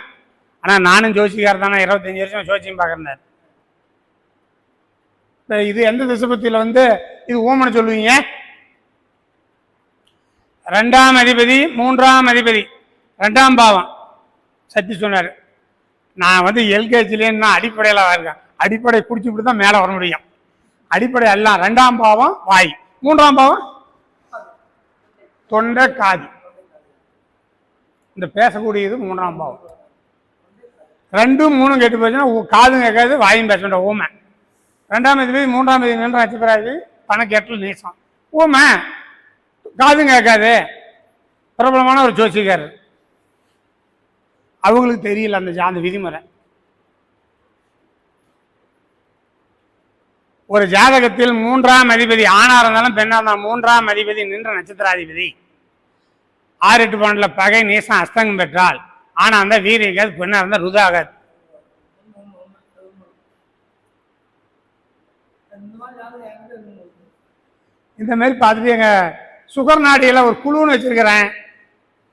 ஆனால் நானும் ஜோசிக்கார் தானே, 25 வருஷம் ஜோசியம் பார்க்குறேன். இது எந்த திசைபத்தியில் இது ஊமனை சொல்லுவீங்க? 2ஆம் அதிபதி 3ஆம் அதிபதி 2ஆம் பாவம். சத்தி சொன்னார், நான் எல்கேஜிலேன்னு நான் அடிப்படையில் இருக்கேன். அடிப்படை குடிச்சுட்டு தான் மேலே வர முடியும். அடிப்படை எல்லாம் 2ஆம் பாவம் வாய், 3ஆம் பாவம் தொண்டை காது. இந்த பேசக்கூடியது 3ஆம் பாவம். 2, 3 கெட்டு போச்சுன்னா காதும் கேட்காது, வாயும் பேச வேண்டாம். ஊமை. 2ஆம் அதிபதி 3ஆம் அதிபதி நின்ற நட்சத்திராதிபதி தனக்கு 8ல் நீசம். ஊமை, காதும் கேட்காது. பிரபலமான ஒரு ஜோசிக்காரர். அவங்களுக்கு தெரியல அந்த விதிமுறை. ஒரு ஜாதகத்தில் 3ஆம் அதிபதி ஆணா இருந்தாலும் பெண்ணா இருந்தாலும் 3ஆம் அதிபதி நின்ற நட்சத்திராதிபதி 6, 8 பன்னெண்டுல பகை நீசம் அஸ்தங்கம் பெற்றால் ஆனா அந்த வீரியம் பெண்ணா இருந்தால் ருதாகாது. இந்த மாதிரி பார்த்துட்டு எங்க சுகர் நாடியில ஒரு குழுன்னு வச்சிருக்கிறேன்.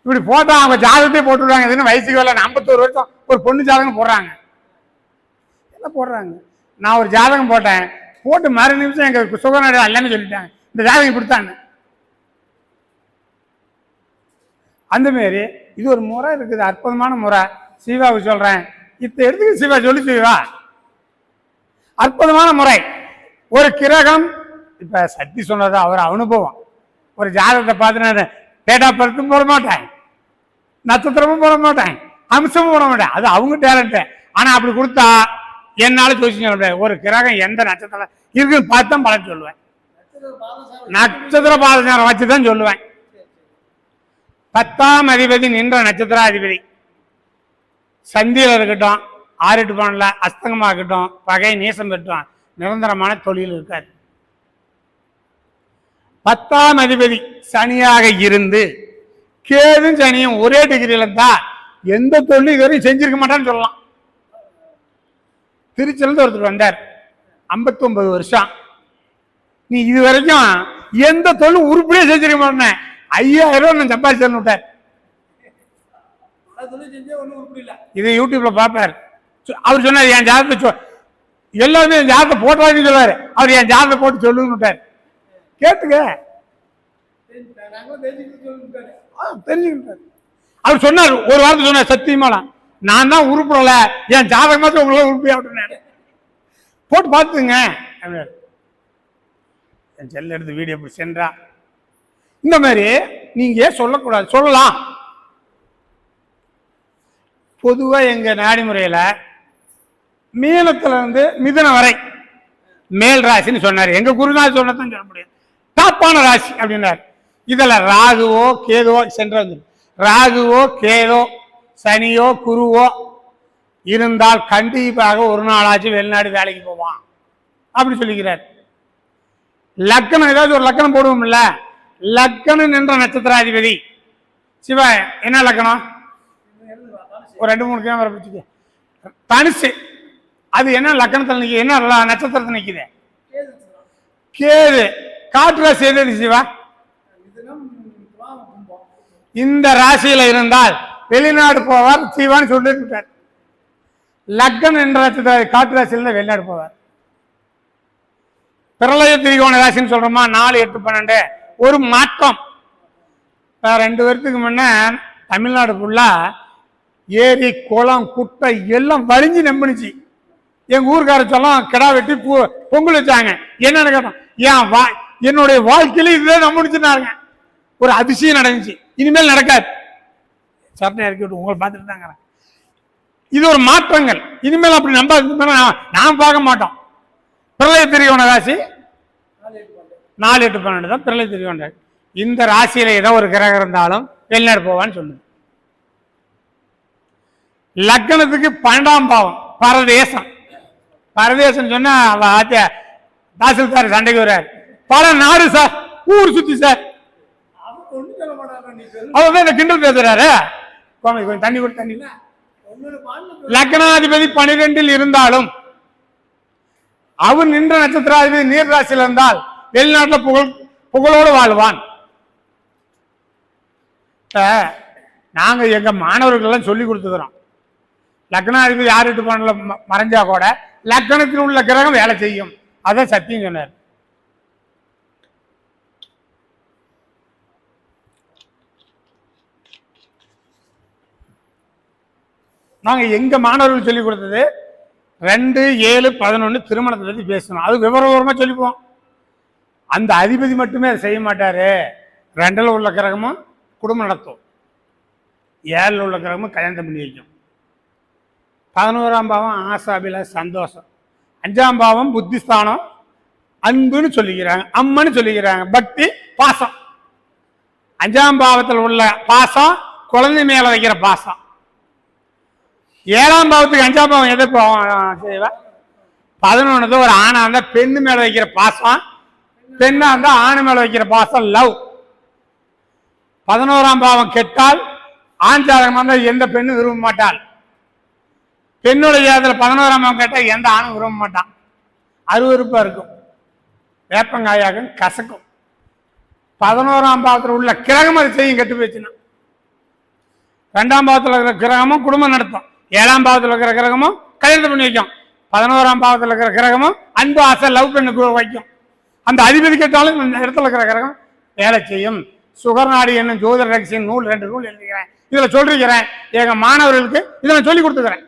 இப்படி போட்டா அவங்க ஜாதகத்தையே போட்டு விடுவாங்க. எதுன்னு வயசுக்கு வரல 51 வருஷம் ஒரு பொண்ணு ஜாதகம் போடுறாங்க. என்ன போடுறாங்க? நான் ஒரு ஜாதகம் போட்டேன், போட்டு மறு நிமிஷம் எங்க சுகநாடு அல்லன்னு சொல்லிட்டாங்க, இந்த ஜாதகம் இப்படித்தாங்க. அந்த மாரி இது ஒரு முறை இருக்குது, அற்புதமான முறை. சிவாவுக்கு சொல்றேன், இத்த எடுத்துக்கு சிவா சொல்லி சிவா அற்புதமான முறை. ஒரு கிரகம் இப்ப சக்தி சொன்னது அவர் அனுபவம். ஒரு ஜாதகத்தை பார்த்து டேட் ஆஃப் பர்த்தும் போட மாட்டேன், நட்சத்திரமும் போட மாட்டேன், அம்சமும் போட மாட்டேன், அது அவங்க டேலண்ட். ஆனா அப்படி கொடுத்தா என்னால யோசிச்சு சொல்ல முடியாது. ஒரு கிரகம் எந்த நட்சத்திரம் இருக்குன்னு பார்த்து தான் பலன் சொல்லுவேன். நட்சத்திர பாதசாரம் வச்சுதான் சொல்லுவேன். 10ஆம் அதிபதி நின்ற நட்சத்திராதிபதி சந்தியில இருக்கட்டும், 6-8 பன்னெண்டுல அஸ்தங்கமா இருக்கட்டும், பகை நீசம் பெற்றான், நிரந்தரமான தொழில் இருக்காது. 10ஆம் அதிபதி சனியாக இருந்து கேதும் சனியும் ஒரே டிகிரியில இருந்தா எந்த தொழில் இதுவரையும் செஞ்சிருக்க மாட்டான்னு சொல்லலாம். திருச்சியிலிருந்து ஒருத்தர் வந்தார், 59 வருஷம். நீ இது வரைக்கும் எந்த தொழில் உருப்படியே செஞ்சிருக்க மாட்டேன், 5000 ரூபாய் நான் சம்பாதிச்சேன்னு விட்டார். இது யூடியூப்ல பார்ப்பார். அவர் சொன்னார், என் ஜாதகத்தை எல்லாருமே என் ஜாதகத்தை போட்டாருன்னு சொல்லுவாரு. அவர் என் ஜாதகத்தை போட்டு சொல்லுன்னு விட்டார். கேட்டுக்க தெரிஞ்சுக்கிட்டார். அவர் சொன்னார், ஒரு வாரத்தை சொன்னார், சத்தியமாலாம் நான் தான் உருப்படல, என் ஜாதகமாச்சும் உங்களால உருப்படியா விட்டுனாரு, போட்டு பார்த்துங்க. என் செல்ல எடுத்து வீடியோ இப்படி சென்றா. இந்த மாதிரி நீங்க சொல்லக்கூடாது, சொல்லலாம். பொதுவா எங்க நடைமுறையில மீனத்துல இருந்து மிதுனம் வரை மேல் ராசின்னு சொன்னாரு. எங்க குருநாதர் சொன்னதான் சொல்ல முடியும். டாப்பான ராசி அப்படின்னாரு. இதுல ராகுவோ கேதுவோ சென்று ராகுவோ கேதோ சனியோ குருவோ இருந்தால் கண்டிப்பாக ஒரு நாளாச்சு வெளிநாடு வேலைக்கு போவான் அப்படி சொல்லிக்கிறார். லக்கணம் ஏதாவது ஒரு லக்கணம் போடுவோம்ல, லக்கணம் நின்ற நட்சத்திராதிபதி சிவா என்ன லக்கணம்? ஒரு 2-3 கேமரா பிடிச்சிக்க. தனுசு, அது என்ன லக்கணத்தில் நிற்குது, என்ன நட்சத்திரத்தில் நிற்குது? கேது. காற்று ராசி எது சிவா? இந்த ராசியில இருந்தால் வெளிநாடு போவார் சிவான்னு சொல்லிட்டார். லக்கணம் என்ற நட்சத்திர காற்று ராசியில வெளிநாடு போவார். பிரளய திரிகோண ராசின்னு சொல்றோமா, 4, 8, 12 ஒரு மாற்றம். 2 வருஷத்துக்கு முன்ன தமிழ்நாடு ஃபுல்லா ஏரி குளம் குட்டை எல்லாம் வலிஞ்சு நம்பினுச்சு. எங்க ஊருக்கார சொல்லம் கிடா வெட்டி பொங்கல் வச்சாங்க. என்னன்னு கேட்டோம், என்னுடைய வாழ்க்கையில இதுதான் நம்பினுச்சுன்னாங்க. ஒரு அதிசயம் நடந்துச்சு. இனிமேல் நடக்காது. சரணை இறக்கி விட்டு உங்களை பார்த்துட்டு தாங்க. இது ஒரு மாற்றங்கள். இனிமேல் அப்படி நம்ப நாம் பார்க்க மாட்டோம். பிரளய திரிகோண ராசி 4, 8, 12 தான் பிரளய திரிகோண ராசி. இந்த ராசியில ஏதோ ஒரு கிரகம் இருந்தாலும் வெளிநாடு போவான்னு சொல்லுது. லக்கணத்துக்கு 12ஆம் பாவம் பரதேசம். பரதேசம் சொன்னா தாசில்தார் சண்டைக்கு வர்றாரு, பல நாடு சார், ஊர் சுத்தி சார், அவர்தான் கிண்டல் பேசுறாரு. கொஞ்சம் தண்ணி கூட தண்ணி. லக்னாதிபதி 12இல் இருந்தாலும் அவர் நின்ற நட்சத்திராதிபதி நீர் ராசியில் இருந்தால் வெளிநாட்டில் புகழோடு வாழ்வான். நாங்க எங்க மாணவர்கள் எல்லாம் சொல்லி கொடுத்துக்கிறோம், லக்னாதிபதி 6, 8, 12 மறைஞ்சா கூட லக்னத்தில் உள்ள கிரகம் வேலை செய்யும். அதான் சத்தியம் சொன்னார். நாங்க எங்க மாணவர்கள் சொல்லி கொடுத்தது 2, 7, 11 திருமணத்தை பத்தி பேசணும். அது விவரமா சொல்லிப்போம். அந்த அதிபதி மட்டுமே அதை செய்ய மாட்டாரு. 2ல் உள்ள கிரகமும் குடும்பம் நடத்தும், 7ல் உள்ள கிரகமும் கல்யாணம் பண்ணி வைக்கும். 11ஆம் பாவம் ஆசாபில சந்தோஷம், 5ஆம் பாவம் புத்திஸ்தானம் அன்புன்னு சொல்லிக்கிறாங்க, அம்மன்னு சொல்லிக்கிறாங்க, பக்தி பாசம். 5ஆம் பாவத்தில் உள்ள பாசம் குழந்தை மேல வைக்கிற பாசம். 7ஆம் பாவத்துக்கு 5ஆம் பாவம் எதை செய்வா? 11 ஒரு ஆணா இருந்தா பெண்ணு மேல வைக்கிற பாசம், பெண்ணா இருந்தா ஆணு மேல வைக்கிற பாசம் லவ். 11ஆம் பாவம் கெட்டால் ஆண் ஜாதகமா இருந்தா எந்த பெண்ணும் விரும்ப மாட்டாள். பெண்ணுடைய ஜாதகத்துல 11ஆம் பாவம் கேட்டா எந்த ஆணும் விரும்ப மாட்டான். அருவருப்பா இருக்கும், வேப்பங்காயாகும், கசக்கும். 11ஆம் பாவத்தில் உள்ள கிரகம் அது செய்யும் கெட்டு போச்சுன்னா. 2ஆம் பாவத்தில் இருக்கிற கிரகமும் குடும்பம் நடத்தும். 7ஆம் பாவத்தில் இருக்கிற கிரகமும் கல்யாணம் பண்ணி வைக்கும். 11ஆம் பாவத்தில் இருக்கிற கிரகமும் அன்பு ஆசை லவ் பண்ணு வைக்கும். அந்த அதிபதி கேட்டாலும் இந்த இடத்துல இருக்கிற கிரகம் வேலை செய்யும். சுகர்நாடி என்னும் ஜோதிட ரகசியம் நூல் 2 நூல் எழுதிக்கிறேன். இதுல சொல்லிருக்கிறேன். எங்க மாணவர்களுக்கு இதை நான் சொல்லி கொடுத்துக்கிறேன்.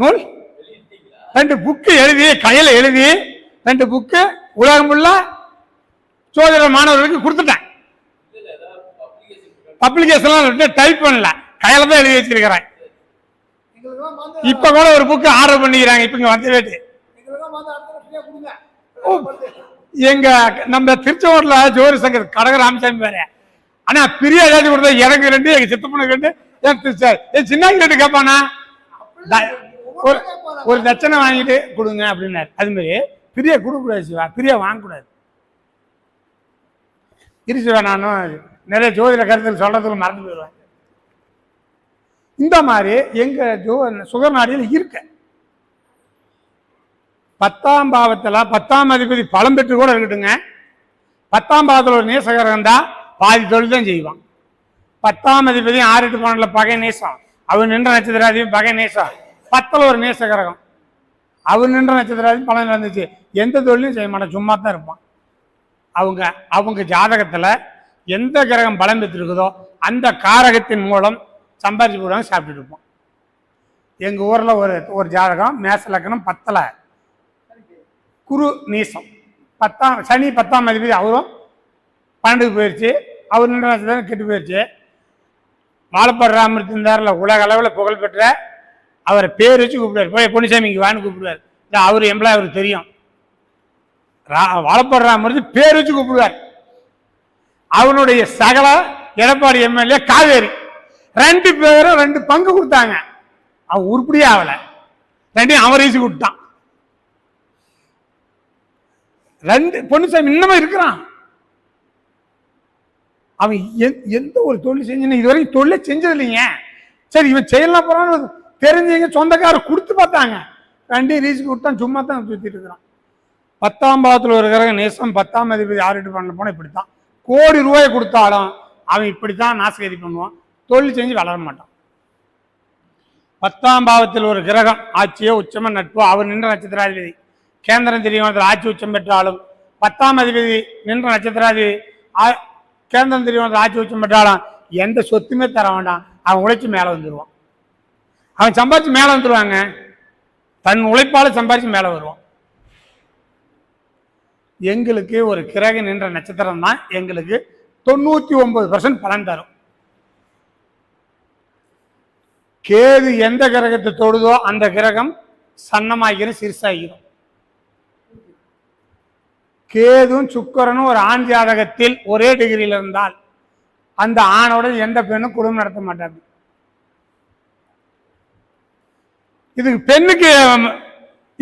நூல் 2 புக்கு எழுதி கையில எழுதி 2 புக்கு உலகம் உள்ள சோதர மாணவர்களுக்கு கொடுத்துட்டேன். பப்ளிகேஷன் டைப் பண்ணல, கையில தான் எழுதி வச்சிருக்கிறேன். இப்ப கூட ஒரு புக்கு ஆர்டர் பண்ணிக்கிறாங்க. இப்ப இங்க வந்து வேட்டு எங்க நம்ம திருச்செங்கோட்ல ஜோதி சங்கர் கடக ராமசாமி பேரு. ஆனா பிரியா ஏதாச்சும் கொடுத்தா எனக்கு 2, எங்க சித்தப்பனுக்கு 2, என் சின்ன 2 கேட்பானா ஒரு தட்சணை வாங்கிட்டு கொடுங்க அப்படின்னாரு. அது மாதிரி பிரியா கொடுக்க கூடாது சிவா, பிரியா வாங்கக்கூடாது. சிவா நானும் நிறைய ஜோதிட கருத்துக்கள் சொல்றதுக்கு மறந்து போயிடுவேன். இந்த மாதிரி எங்க சுகர் நாடியில் இருக்க 10ஆம் பாவத்தில் 10ஆம் அதிபதி பலம் பெற்று கூட இருக்கட்டுங்க. 10ஆம் பாவத்தில் ஒரு நேசகரம் தான் பாதி தொழில் தான் செய்வான். 10ஆம் அதிபதி 6, 8, 12 பகை நேசம். அவர் நின்ற நட்சத்திராதிபதி பகை நேசம். 10ல் ஒரு நேசகரகம். அவர் நின்ற நட்சத்திராதிபதி பலன் இருந்துச்சு. எந்த தொழிலும் செய்ய மாட்டான், சும்மா தான் இருப்பான். அவங்க ஜாதகத்தில் எந்த கிரகம் பலம் பெற்றிருக்குதோ அந்த காரகத்தின் மூலம் சம்பாதிச்சு போடுவாங்க, சாப்பிட்டுட்டு இருப்போம். எங்கள் ஊரில் ஒரு ஜாதகம் மேச லக்னம் 10ல் குரு நீசம், 10ஆம் சனி 10ஆம் அதிபதி அவரும் 12க்கு போயிடுச்சு. அவர் நின்ற நட்சத்திரம் கெட்டு போயிடுச்சு. வாழப்பாடு ராமர் இருந்தார்ல, உலக அளவில் புகழ்பெற்ற அவரை பேர் வச்சு கூப்பிடுவார். போய் பொன்னிசாமிக்கு வான்னு கூப்பிடுவார். அவர் எம்ப்ளாய் அவருக்கு தெரியும். வாழப்பாடு ராமர் பேர் வச்சு கூப்பிடுவார். அவனுடைய சகல எடப்பாடி எம்எல்ஏ காவேரி 2 பேரும் 2 பங்கு கொடுத்தாங்க. அவன் உருப்படியே ஆகல, 2 அவன் ரீசி கொடுத்தான். 2 பொன்னிசாமி இன்னமும் இருக்கிறான். அவன் எந்த ஒரு தொழில் செஞ்சு இதுவரைக்கும் தொழிலை செஞ்சது இல்லைங்க. சரி இவன் செய்யலாம் போறான்னு தெரிஞ்சவங்க சொந்தக்காரர் கொடுத்து பார்த்தாங்க. 2 ரீசி கொடுத்தான், சும்மா தான் சுத்திட்டு இருக்கிறான். 10ஆம் பாவத்தில் ஒரு கிரகம் நேசம், 10ஆம் அதிபதி 6, 8, 12 போனால் இப்படித்தான். கோடி ரூபாயை கொடுத்தாலும் அவன் இப்படித்தான் நாசகதி பண்ணுவான், தொழில் செஞ்சு வளர மாட்டான். 10ஆம் பாவத்தில் ஒரு கிரகம் ஆட்சியோ உச்சமோ நட்போ அவர் நின்ற நட்சத்திராதிபதி கேந்திரம் திரியோணத்தில் ஆட்சி உச்சம் பெற்றாலும் 10ஆம் அதிபதி நின்ற நட்சத்திராதிபதி கேந்திரம் திரியோணத்தில் ஆட்சி உச்சம் பெற்றாலும் எந்த சொத்துமே தர வேண்டாம், அவன் உழைச்சி மேலே வந்துடுவான். அவன் சம்பாதிச்சு மேலே வந்துடுவாங்க. தன் உழைப்பால் சம்பாதிச்சு மேலே வருவான். எங்களுக்கு ஒரு கிரகம் நின்ற நட்சத்திரம் தான் எங்களுக்கு 99% பலன் தரும். கேது எந்த கிரகத்தை தொடுதோ அந்த கிரகம் சன்னமாகிரும், சிறுசாகிரும். கேதும் சுக்கரனும் ஒரு ஆண் ஜாதகத்தில் ஒரே டிகிரியில் இருந்தால் அந்த ஆணோட எந்த பெண்ணும் குடும்பம் நடத்த மாட்டாங்க. இதுக்கு பெண்ணுக்கு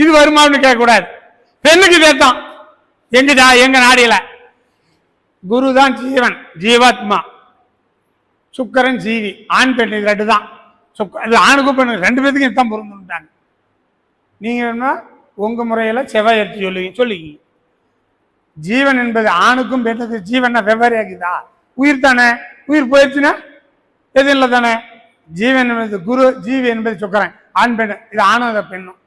இது வருமானு கேட்கக்கூடாது, பெண்ணுக்கு தேத்தான். எங்க நாடியில குரு தான் ஜீவன், ஜீவாத்மா. சுக்கரன் ஜீவி, ஆண் பெண், இது 2 தான். ஆணுக்கும் பெண்ணு 2 பேத்துக்கும் இதுதான் பொருந்துட்டாங்க. நீங்க என்ன உங்க முறையில செவ்வாய் எடுத்து சொல்லுவீங்க. ஜீவன் என்பது ஆணுக்கும் பெண்ணுக்கு ஜீவன் வெவ்வேறு ஆகுதா? உயிர் தானே, உயிர் போயிடுச்சுன்னா எது இல்லை தானே. ஜீவன் என்பது குரு, ஜீவி என்பது சுக்கரன், ஆண் பெண். இது ஆணும் பெண்ணும்.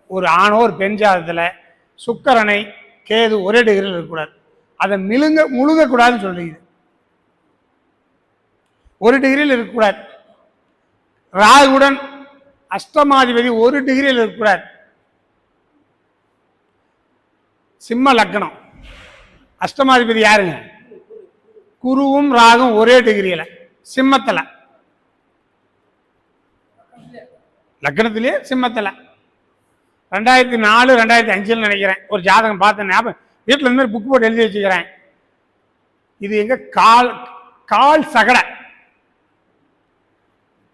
ஒரு ஆணோ ஒரு பெண் ஜாதகத்தில் சுக்கரனை கேது ஒரே டிகிரியில் இருக்கக்கூடாது, அதை முழுங்கக்கூடாதுன்னு சொல்றீங்க. 1 டிகிரியில் இருக்கக்கூடாது. ராகுடன் அஷ்டமாதிபதி 1 டிகிரியில் இருக்கக்கூடாது. சிம்ம லக்னம், அஷ்டமாதிபதி யாருங்க? குருவும் ராகும் ஒரே டிகிரியில சிம்மத்தில், லக்னத்திலேயே சிம்மத்தில். 2004, 2005 நினைக்கிறேன் ஒரு ஜாதகம் பார்த்தேன். ஞாபகம் வீட்டில் இருந்து புக் போட்டு எழுதி வச்சுக்கிறேன். இது எங்க கால் சகடை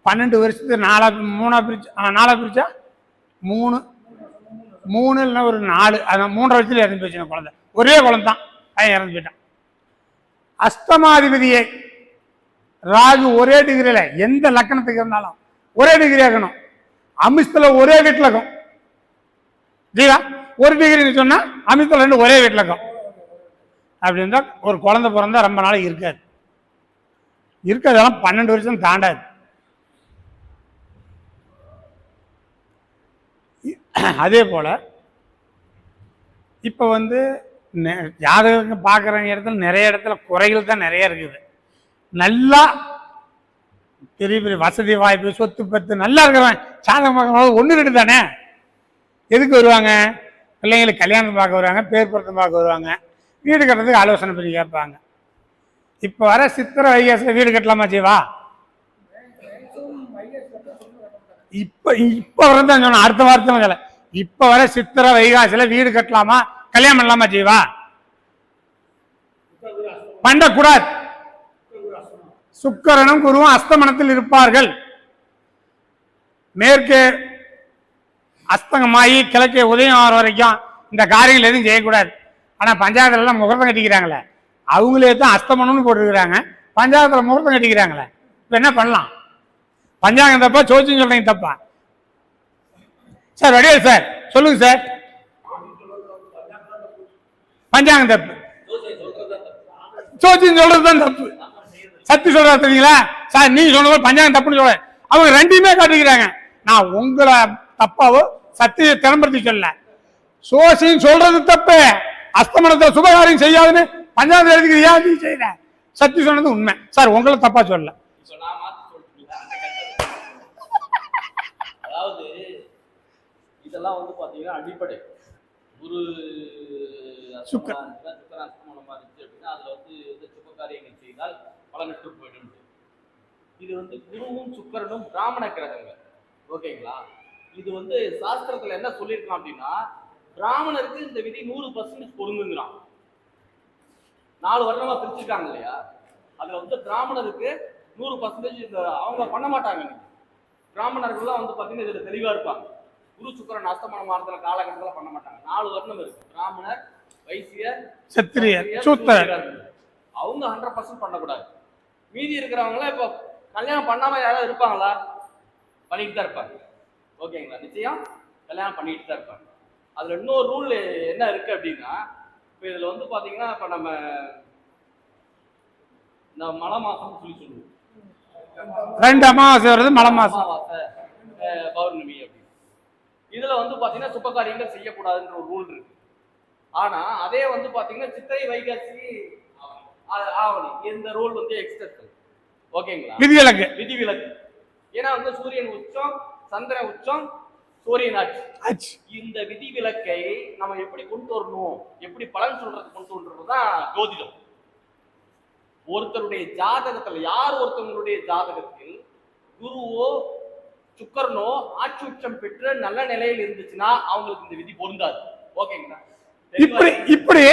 12 வருஷத்துக்கு 4 பிரிச்சா 3 இல்லைன்னா ஒரு 4, அதான் 3.5 வயசுல இறந்து போச்சு குழந்தை. ஒரே குழந்தை தான், பையன் இறந்து போயிட்டான். அஷ்டமாதிபதியை ராகு ஒரே டிகிரியில எந்த லக்கணத்துக்கு இருந்தாலும் ஒரே டிகிரி ஆகணும். அமிஷத்துல ஒரே வீட்டில் இருக்கும். ஜீவா 1 டிகிரின்னு சொன்னா அமிஷத்துல 2 ஒரே வீட்டில் இருக்கும். அப்படின்னா ஒரு குழந்தை பிறந்தா ரொம்ப நாளைக்கு இருக்காது. இருக்கிறதெல்லாம் 12 வருஷம் தாண்டாது. அதே போல இப்போ வந்து ஜாதகம் பார்க்குற இடத்துல நிறைய இடத்துல குறைகள் தான் நிறைய இருக்குது. நல்லா பெரிய பெரிய வசதி வாய்ப்பு சொத்து பத்து நல்லா இருக்கிறவன் ஜாதகம் பார்க்கும்போது 1-2 தானே. எதுக்கு வருவாங்க? பிள்ளைங்களுக்கு கல்யாணம் பார்க்க வருவாங்க, பேர் பொருத்தம் பார்க்க வருவாங்க, வீடு கட்டுறதுக்கு ஆலோசனை பண்ணி கேட்பாங்க. இப்போ வர சித்திரை வைகாசியில் வீடு கட்டலாமா ஜீவா? இப்போ வரதான் சொன்ன அடுத்த வாரத்தில் சொல்ல. இப்போ வர சித்திரை வைகாசியில் வீடு கட்டலாமா கல்யாணம் பண்ணலாமா ஜீவா? பண்ணக்கூடாது. சுக்கிரனும் குருவும் அஸ்தமனத்தில் இருப்பார்கள். மேற்கே அஸ்தங்கமாயி கிழக்கே உதயம் ஆகிற வரைக்கும் இந்த காரியங்கள் எதுவும் செய்யக்கூடாது. ஆனால் பஞ்சாயத்துல முகூர்த்தம் கட்டிக்கிறாங்களே, அவங்களே தான் அஸ்தமனம்னு போட்டுருக்குறாங்க, பஞ்சாயத்துல முகூர்த்தம் கட்டிக்கிறாங்களே. இப்போ என்ன பண்ணலாம்? பஞ்சாங்கம் தப்பா சோச்சின்னு சொல்றீங்க தப்பா? சார் வடிவேல் சார் சொல்லுங்க சார். பஞ்சாங்கம் தப்பு, சோச்சின்னு சொல்றது தான் தப்பு. சத்தி சொல்றா தெரியுங்களா சார்? நீங்க சொன்னது பஞ்சாங்கம் தப்புன்னு சொல்ல, அவங்க ரெண்டையுமே காட்டிக்கிறாங்க. நான் உங்களை தப்பாவோ சத்தியை திறம்படுத்தி சொல்ல, சோசின்னு சொல்றது தப்பு. அஸ்தமனத்தை சுபகாரியம் செய்யாதுன்னு பஞ்சாயத்து எழுதிக்கிறியா? நீ செய்யற. சத்தி சொன்னது உண்மை சார், உங்களை தப்பா சொல்ல. அதாவது இதெல்லாம் வந்து பாத்தீங்கன்னா அடிப்படை குரு அஸ்தமனமா இருந்துச்சு அப்படின்னா அதுல வந்து சுப காரியங்கள் செய்தால் பலனற்று போயிடும். இது வந்து குருவும் சுக்கிரனும் பிராமண கிரகங்கள். ஓகேங்களா? இது வந்து சாஸ்திரத்துல என்ன சொல்லியிருக்கான் அப்படின்னா, பிராமணருக்கு இந்த விதி 100% பொருந்துங்கிறான். 4 வருடமா பிரிச்சிருக்காங்க இல்லையா, அதுல வந்து பிராமணருக்கு 100% இந்த அவங்க பண்ண மாட்டாங்க. பிராமணர்கள்லாம் வந்து பாத்தீங்கன்னா இதுல தெளிவா இருப்பாங்க. குரு சுக்கிரன் அஸ்தமனம் ஆறதுல காலகட்டத்துல பண்ண மாட்டாங்க. 4 வருடம் இருக்கு. பிராமணர், வைசியர், சத்திரியர், சூத்திரர், அவங்க 100% பண்ணக்கூடாது. மீதி இருக்கிறவங்கள இப்போ கல்யாணம் பண்ணாம யாராவது இருப்பாங்களா? பண்ணிட்டு தான் இருப்பாங்க. ஓகேங்களா? நிச்சயம் கல்யாணம் பண்ணிட்டு தான் இருப்பாங்க. அதுல இன்னொரு ரூல் என்ன இருக்கு அப்படின்னா, இப்போ இதுல வந்து பாத்தீங்கன்னா இப்ப நம்ம இந்த மலை மாசம் சொல்லுவோம், 2 அமாவாசை வருது, மலை மாசம், பௌர்ணமி அப்படின்னு. இதுல வந்து பாத்தீங்கன்னா சுப காரியங்கள் செய்யக்கூடாதுன்ற ஒரு ரூல் இருக்கு. ஆனா அதே வந்து பாத்தீங்கன்னா சித்திரை வைகாசி ஆவணி இந்த ரூல் வந்து எக்ஸ்டென்ஷன். ஓகேங்களா? விதிவிலக்கு. விதிவிலக்கு. ஏன்னா வந்து சூரியன் உச்சம், சந்திரன் உச்சம், சூரியன் ஆட்சி. இந்த விதிவிலக்கை நம்ம எப்படி கொண்டு வரணும், எப்படி பலன் சொல்றது கொண்டு வரணும்தான் ஜோதிடம். ஒருத்தருடைய ஜாதகத்துல ஒருத்தவங்களுடைய ஜாதகத்தில் குருவோ சுக்கரனோ ஆட்சி உச்சம் பெற்று நல்ல நிலையில் இருந்துச்சுன்னா அவங்களுக்கு இந்த விதி பொருந்தாது. ஓகேங்களா? இப்படி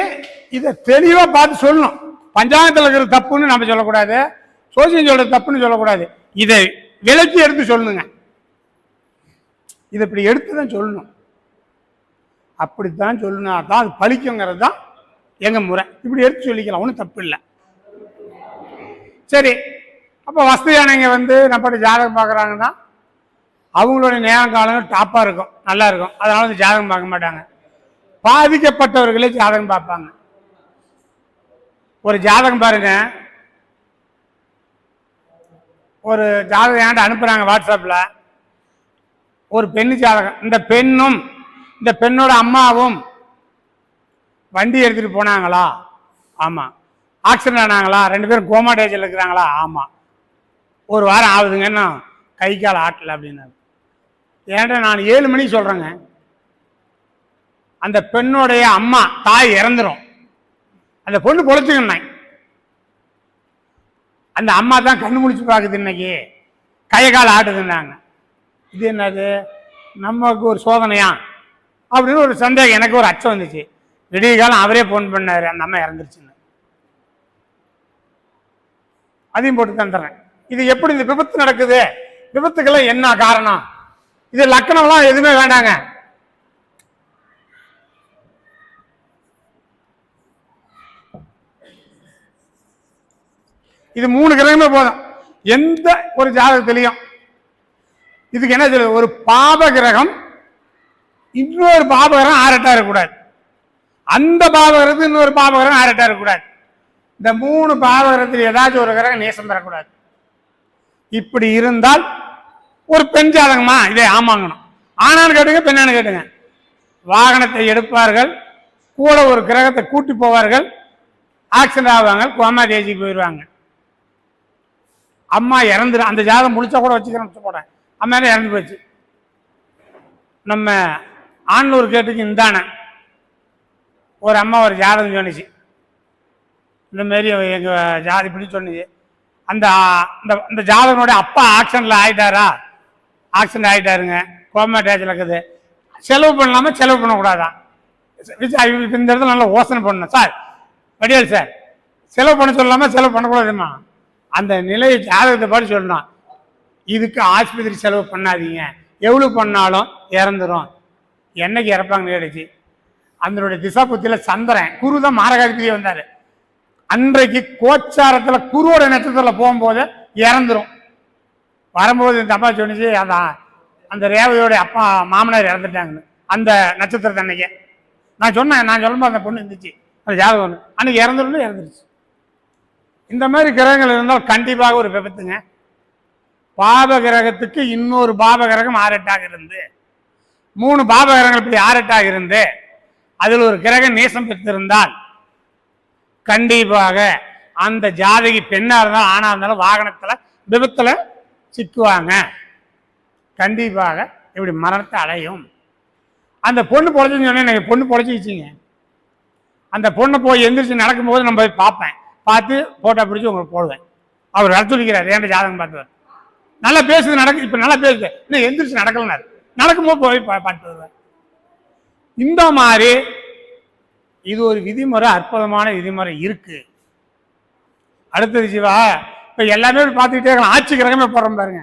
இதை தெளிவா பார்த்து சொல்லணும். பஞ்சாயத்துல இருக்கிற தப்புன்னு நம்ம சொல்லக்கூடாது, சோசியம் சொல்றது தப்புன்னு சொல்லக்கூடாது. இதை விலக்கி எடுத்து சொல்லணுங்க. இதை இப்படி எடுத்துதான் சொல்லணும். அப்படித்தான் சொல்லணும். அதான் அது பழிக்குங்கிறது தான் எங்க முறை. இப்படி எடுத்து சொல்லிக்கலாம், ஒன்றும் தப்பு இல்லை. சரி, அப்போ வசதியானவங்க வந்து நம்ம ஜாதகம் பார்க்குறாங்கன்னா அவங்களுடைய நேரம் காலங்கள் டாப்பாக இருக்கும், நல்லா இருக்கும். அதனால வந்து ஜாதகம் பார்க்க மாட்டாங்க. பாதிக்கப்பட்டவர்களே ஜாதகம் பார்ப்பாங்க. ஒரு ஜாதகம் பாருங்க, ஒரு ஜாதகம் ஏன்ட்டு அனுப்புறாங்க வாட்ஸ்அப்ல, ஒரு பெண்ணு ஜாதகம். இந்த பெண்ணும் இந்த பெண்ணோட அம்மாவும் வண்டி எடுத்துட்டு போனாங்களா? ஆமா. ஆக்சிடென்ட் ஆனாங்களா? 2 பேரும் கோமா டேஜில் இருக்கிறாங்களா? ஆமா. 1 வாரம் ஆகுதுங்கன்னா கை கால் ஆட்டல அப்படின்னாரு. ஏன்டா நான் 7 மணிக்கு சொல்றேங்க. அந்த பெண்ணுடைய அம்மா தாய் இறந்துரும், அந்த பொண்ணு பொழைச்சுக்கணும். அந்த அம்மா தான் கண்ணு முடிச்சு பார்க்குது, இன்னைக்கு கையை கால் ஆட்டுதுன்னாங்க. இது என்னது, நமக்கு ஒரு சோதனையா அப்படின்னு ஒரு சந்தேகம், எனக்கு ஒரு அச்சம் வந்துச்சு. விடிய காலம் அவரே போன் பண்ணாரு, அந்த அம்மா இறந்துருச்சுன்னு. அதையும் போட்டு தந்துடுறேன். இது எப்படி இந்த விபத்து நடக்குது, விபத்துக்கெல்லாம் என்ன காரணம், இது லக்கணம்லாம் எதுவுமே வேண்டாங்க. இது 3 கிரகமே போதும் எந்த ஒரு ஜாதகத்திலையும். இதுக்கு என்ன சொல்லுது, ஒரு பாப கிரகம் இன்னொரு பாப கிரகம் ஆரட்டா இருக்கக்கூடாது. அந்த பாவகிரகத்துக்கு இன்னொரு பாவகிரகம் ஆரட்டா இருக்கக்கூடாது. இந்த 3 பாவகிரகத்தில் ஏதாச்சும் ஒரு கிரகம் நேசம் பெறக்கூடாது. இப்படி இருந்தால் ஒரு பெண் ஜாதகமா இதே ஆமாங்கணும். ஆணான்னு கேட்டுங்க, பெண்ணான்னு கேட்டுங்க. வாகனத்தை எடுப்பார்கள், கூட ஒரு கிரகத்தை கூட்டி போவார்கள், ஆக்சிடென்ட் ஆவாங்க, கோமா தேஜிக்கு போயிடுவாங்க. அம்மா இறந்துடும். அந்த ஜாதகம் முடிச்சா கூட வச்சுக்கிறேன் போட்டேன், அம்மா இறந்து போச்சு. நம்ம ஆண்லூர் கேட்டுக்கு இந்தான ஒரு அம்மா ஒரு ஜாதகம் சொன்னிச்சு, இந்த மாரி எங்கள் ஜாதி இப்படி சொன்னிச்சு. அந்த அந்த ஜாதகனுடைய அப்பா ஆக்சிடென்ட்ல ஆகிட்டாரா? ஆக்சிடென்ட் ஆகிட்டாருங்க, கோமா டேஜில் இருக்குது. செலவு பண்ணலாமா செலவு பண்ணக்கூடாதான்? இந்த இடத்துல நல்லா யோசனை பண்ணணும் சார், வடிவேல் சார். செலவு பண்ண சொல்லலாமா செலவு பண்ணக்கூடாதுமா? அந்த நிலையை ஜாதகத்தை பாட்டு சொல்லணும். இதுக்கு ஆஸ்பத்திரி செலவு பண்ணாதீங்க, எவ்வளோ பண்ணாலும் இறந்துடும். என்னைக்கு இறப்பாங்க கேடுச்சு. அதனுடைய திசா புத்தியில் சந்திரன் குரு தான் மாரகாதிபதியே வந்தார். அன்றைக்கு கோச்சாரத்தில் குருவோட நட்சத்திரத்தில் போகும்போது இறந்துடும். வரும்போது இந்த அப்பா சொன்னிச்சு, அந்த ரேவதியோட அப்பா மாமனார் இறந்துட்டாங்கன்னு அந்த நட்சத்திரத்தை அன்னைக்கு. நான் சொல்லும்போது அந்த பொண்ணு இருந்துச்சு, அந்த ஜாதகம் அன்னைக்கு இறந்துருச்சு. இந்த மாதிரி கிரகங்கள் இருந்தால் கண்டிப்பாக ஒரு விபத்துங்க. பாப கிரகத்துக்கு இன்னொரு பாப கிரகம் ஆரட்டாக இருந்து, 3 பாப கிரகங்கள் இப்படி ஆரட்டாக இருந்து அதில் ஒரு கிரகம் நேசம் பெற்றிருந்தால் கண்டிப்பாக அந்த ஜாதகி பெண்ணா இருந்தாலும் ஆணா இருந்தாலும் வாகனத்துல விபத்துல சிக்குவாங்க. கண்டிப்பாக இப்படி மரணத்தை அடையும். அந்த பொண்ணு பொழைச்சுன்னு சொன்னேன், எனக்கு பொண்ணு பொழைச்சிக்கிச்சிங்க. அந்த பொண்ணை போய் எந்திரிச்சு நடக்கும்போது நம்ம போய் பார்ப்பேன், பார்த்து போட்டோ பிடிச்சி உங்களுக்கு போடுவேன். அவர் வர சொல்லிக்கிறார், ஏன் ஜாதகம் பார்த்துவார். நல்லா பேசுது, நடக்கு இப்போ நல்லா பேசுது, இன்னும் எந்திரிச்சு நடக்கலனாரு, நடக்கும்போது போய் பார்த்து வருவேன். இந்த மாதிரி இது ஒரு விதிமுறை, அற்புதமான விதிமுறை இருக்கு. அடுத்தது சிவா, இப்ப எல்லாமே பார்த்துக்கிட்டே இருக்கலாம். ஆட்சி கிரகமே போடுறோம் பாருங்க.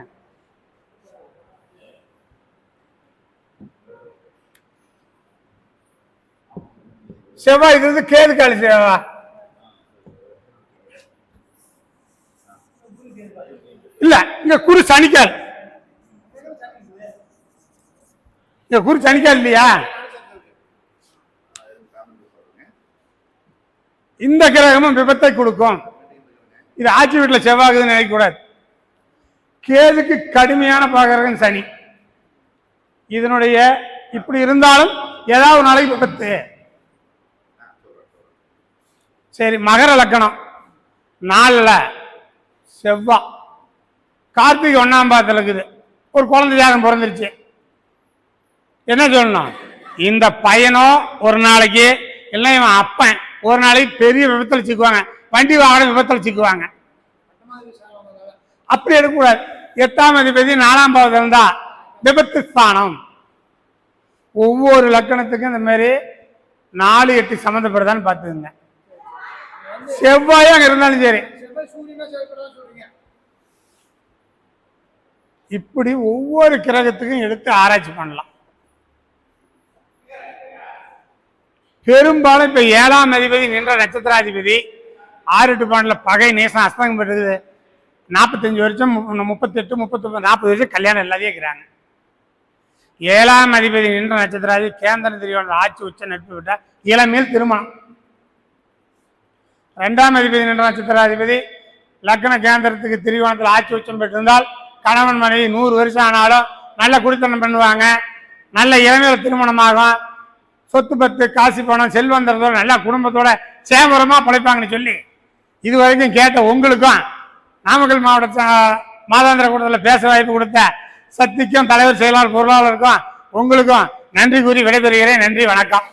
செவ்வாய் இது கேது காலி செவ்வா இல்ல, இங்க குரு சனிக்கால், இங்க குரு சனிக்கால் இல்லையா? இந்த கிரகமும் விபத்தை கொடுக்கும். இது ஆட்சி வீட்டில் செவ்வாகுதுன்னு நினைக்கக்கூடாது. கேதுக்கு கடுமையான பாகரகம் சனி. இதனுடைய இப்படி இருந்தாலும் ஏதாவது ஒரு நாளைக்கு விபத்து. சரி, மகர லக்கணம் 4ல் செவ்வாய், கார்த்திகை 1ஆம் பாதத்தில் இருக்குது. ஒரு குழந்தை ஜாதகம் பிறந்துருச்சு. என்ன சொல்லணும்? இந்த பையனோ ஒரு நாளைக்கு, இல்லை இவன் அப்பன் ஒரு நாளைக்கு பெரிய விபத்தில் சிக்குவாங்க, வண்டி வாகன விபத்தில் சிக்குவாங்க. அப்படி எடுக்கக்கூடாது. 8ஆம் அதிபதி 4ஆம் பாவத்தில் இருந்தா விபத்து ஸ்தானம். ஒவ்வொரு லக்கணத்துக்கும் இந்த மாதிரி 4, 8 சம்மந்தப்படுதான்னு பார்த்துங்க. செவ்வாயும் அங்க இருந்தாலும் சரி, இப்படி ஒவ்வொரு கிரகத்துக்கும் எடுத்து ஆராய்ச்சி பண்ணலாம். பெரும்பாலும் இப்ப 7ஆம் அதிபதி நின்ற நட்சத்திராதிபதி 6-8 பாண்டில் பகை நேசம் அஸ்தங்கம் பெற்றது. 45 வருஷம் 38, 39, 40 வருஷம் கல்யாணம் எல்லாத்தையும் இருக்கிறாங்க. 7ஆம் அதிபதி நின்ற நட்சத்திராதிபதி கேந்திரன் திரியோட ஆட்சி உச்ச நட்பு விட்டால் இளமையில் திருமணம். 2ஆம் அதிபதி நின்ற நட்சத்திராதிபதி லக்ன கேந்திரத்துக்கு திரிகோணத்தில் ஆட்சி உச்சம் பெற்றிருந்தால் கணவன் மனைவி 100 வருஷம் ஆனாலும் நல்ல குடித்தனம் பண்ணுவாங்க, நல்ல இளமையில திருமணமாகும், சொத்து பத்து காசு பணம் செல்வந்தரத்தோட நல்லா குடும்பத்தோட சேமரமா பழைப்பாங்கன்னு சொல்லி இது வரைக்கும் கேட்ட உங்களுக்கும், நாமக்கல் மாவட்ட மாதாந்திர கூட்டத்தில் பேச வாய்ப்பு கொடுத்த சக்திக்கும் தலைவர் செயலாளர் பொருளாளருக்கும் உங்களுக்கும் நன்றி கூறி விடைபெறுகிறேன். நன்றி, வணக்கம்.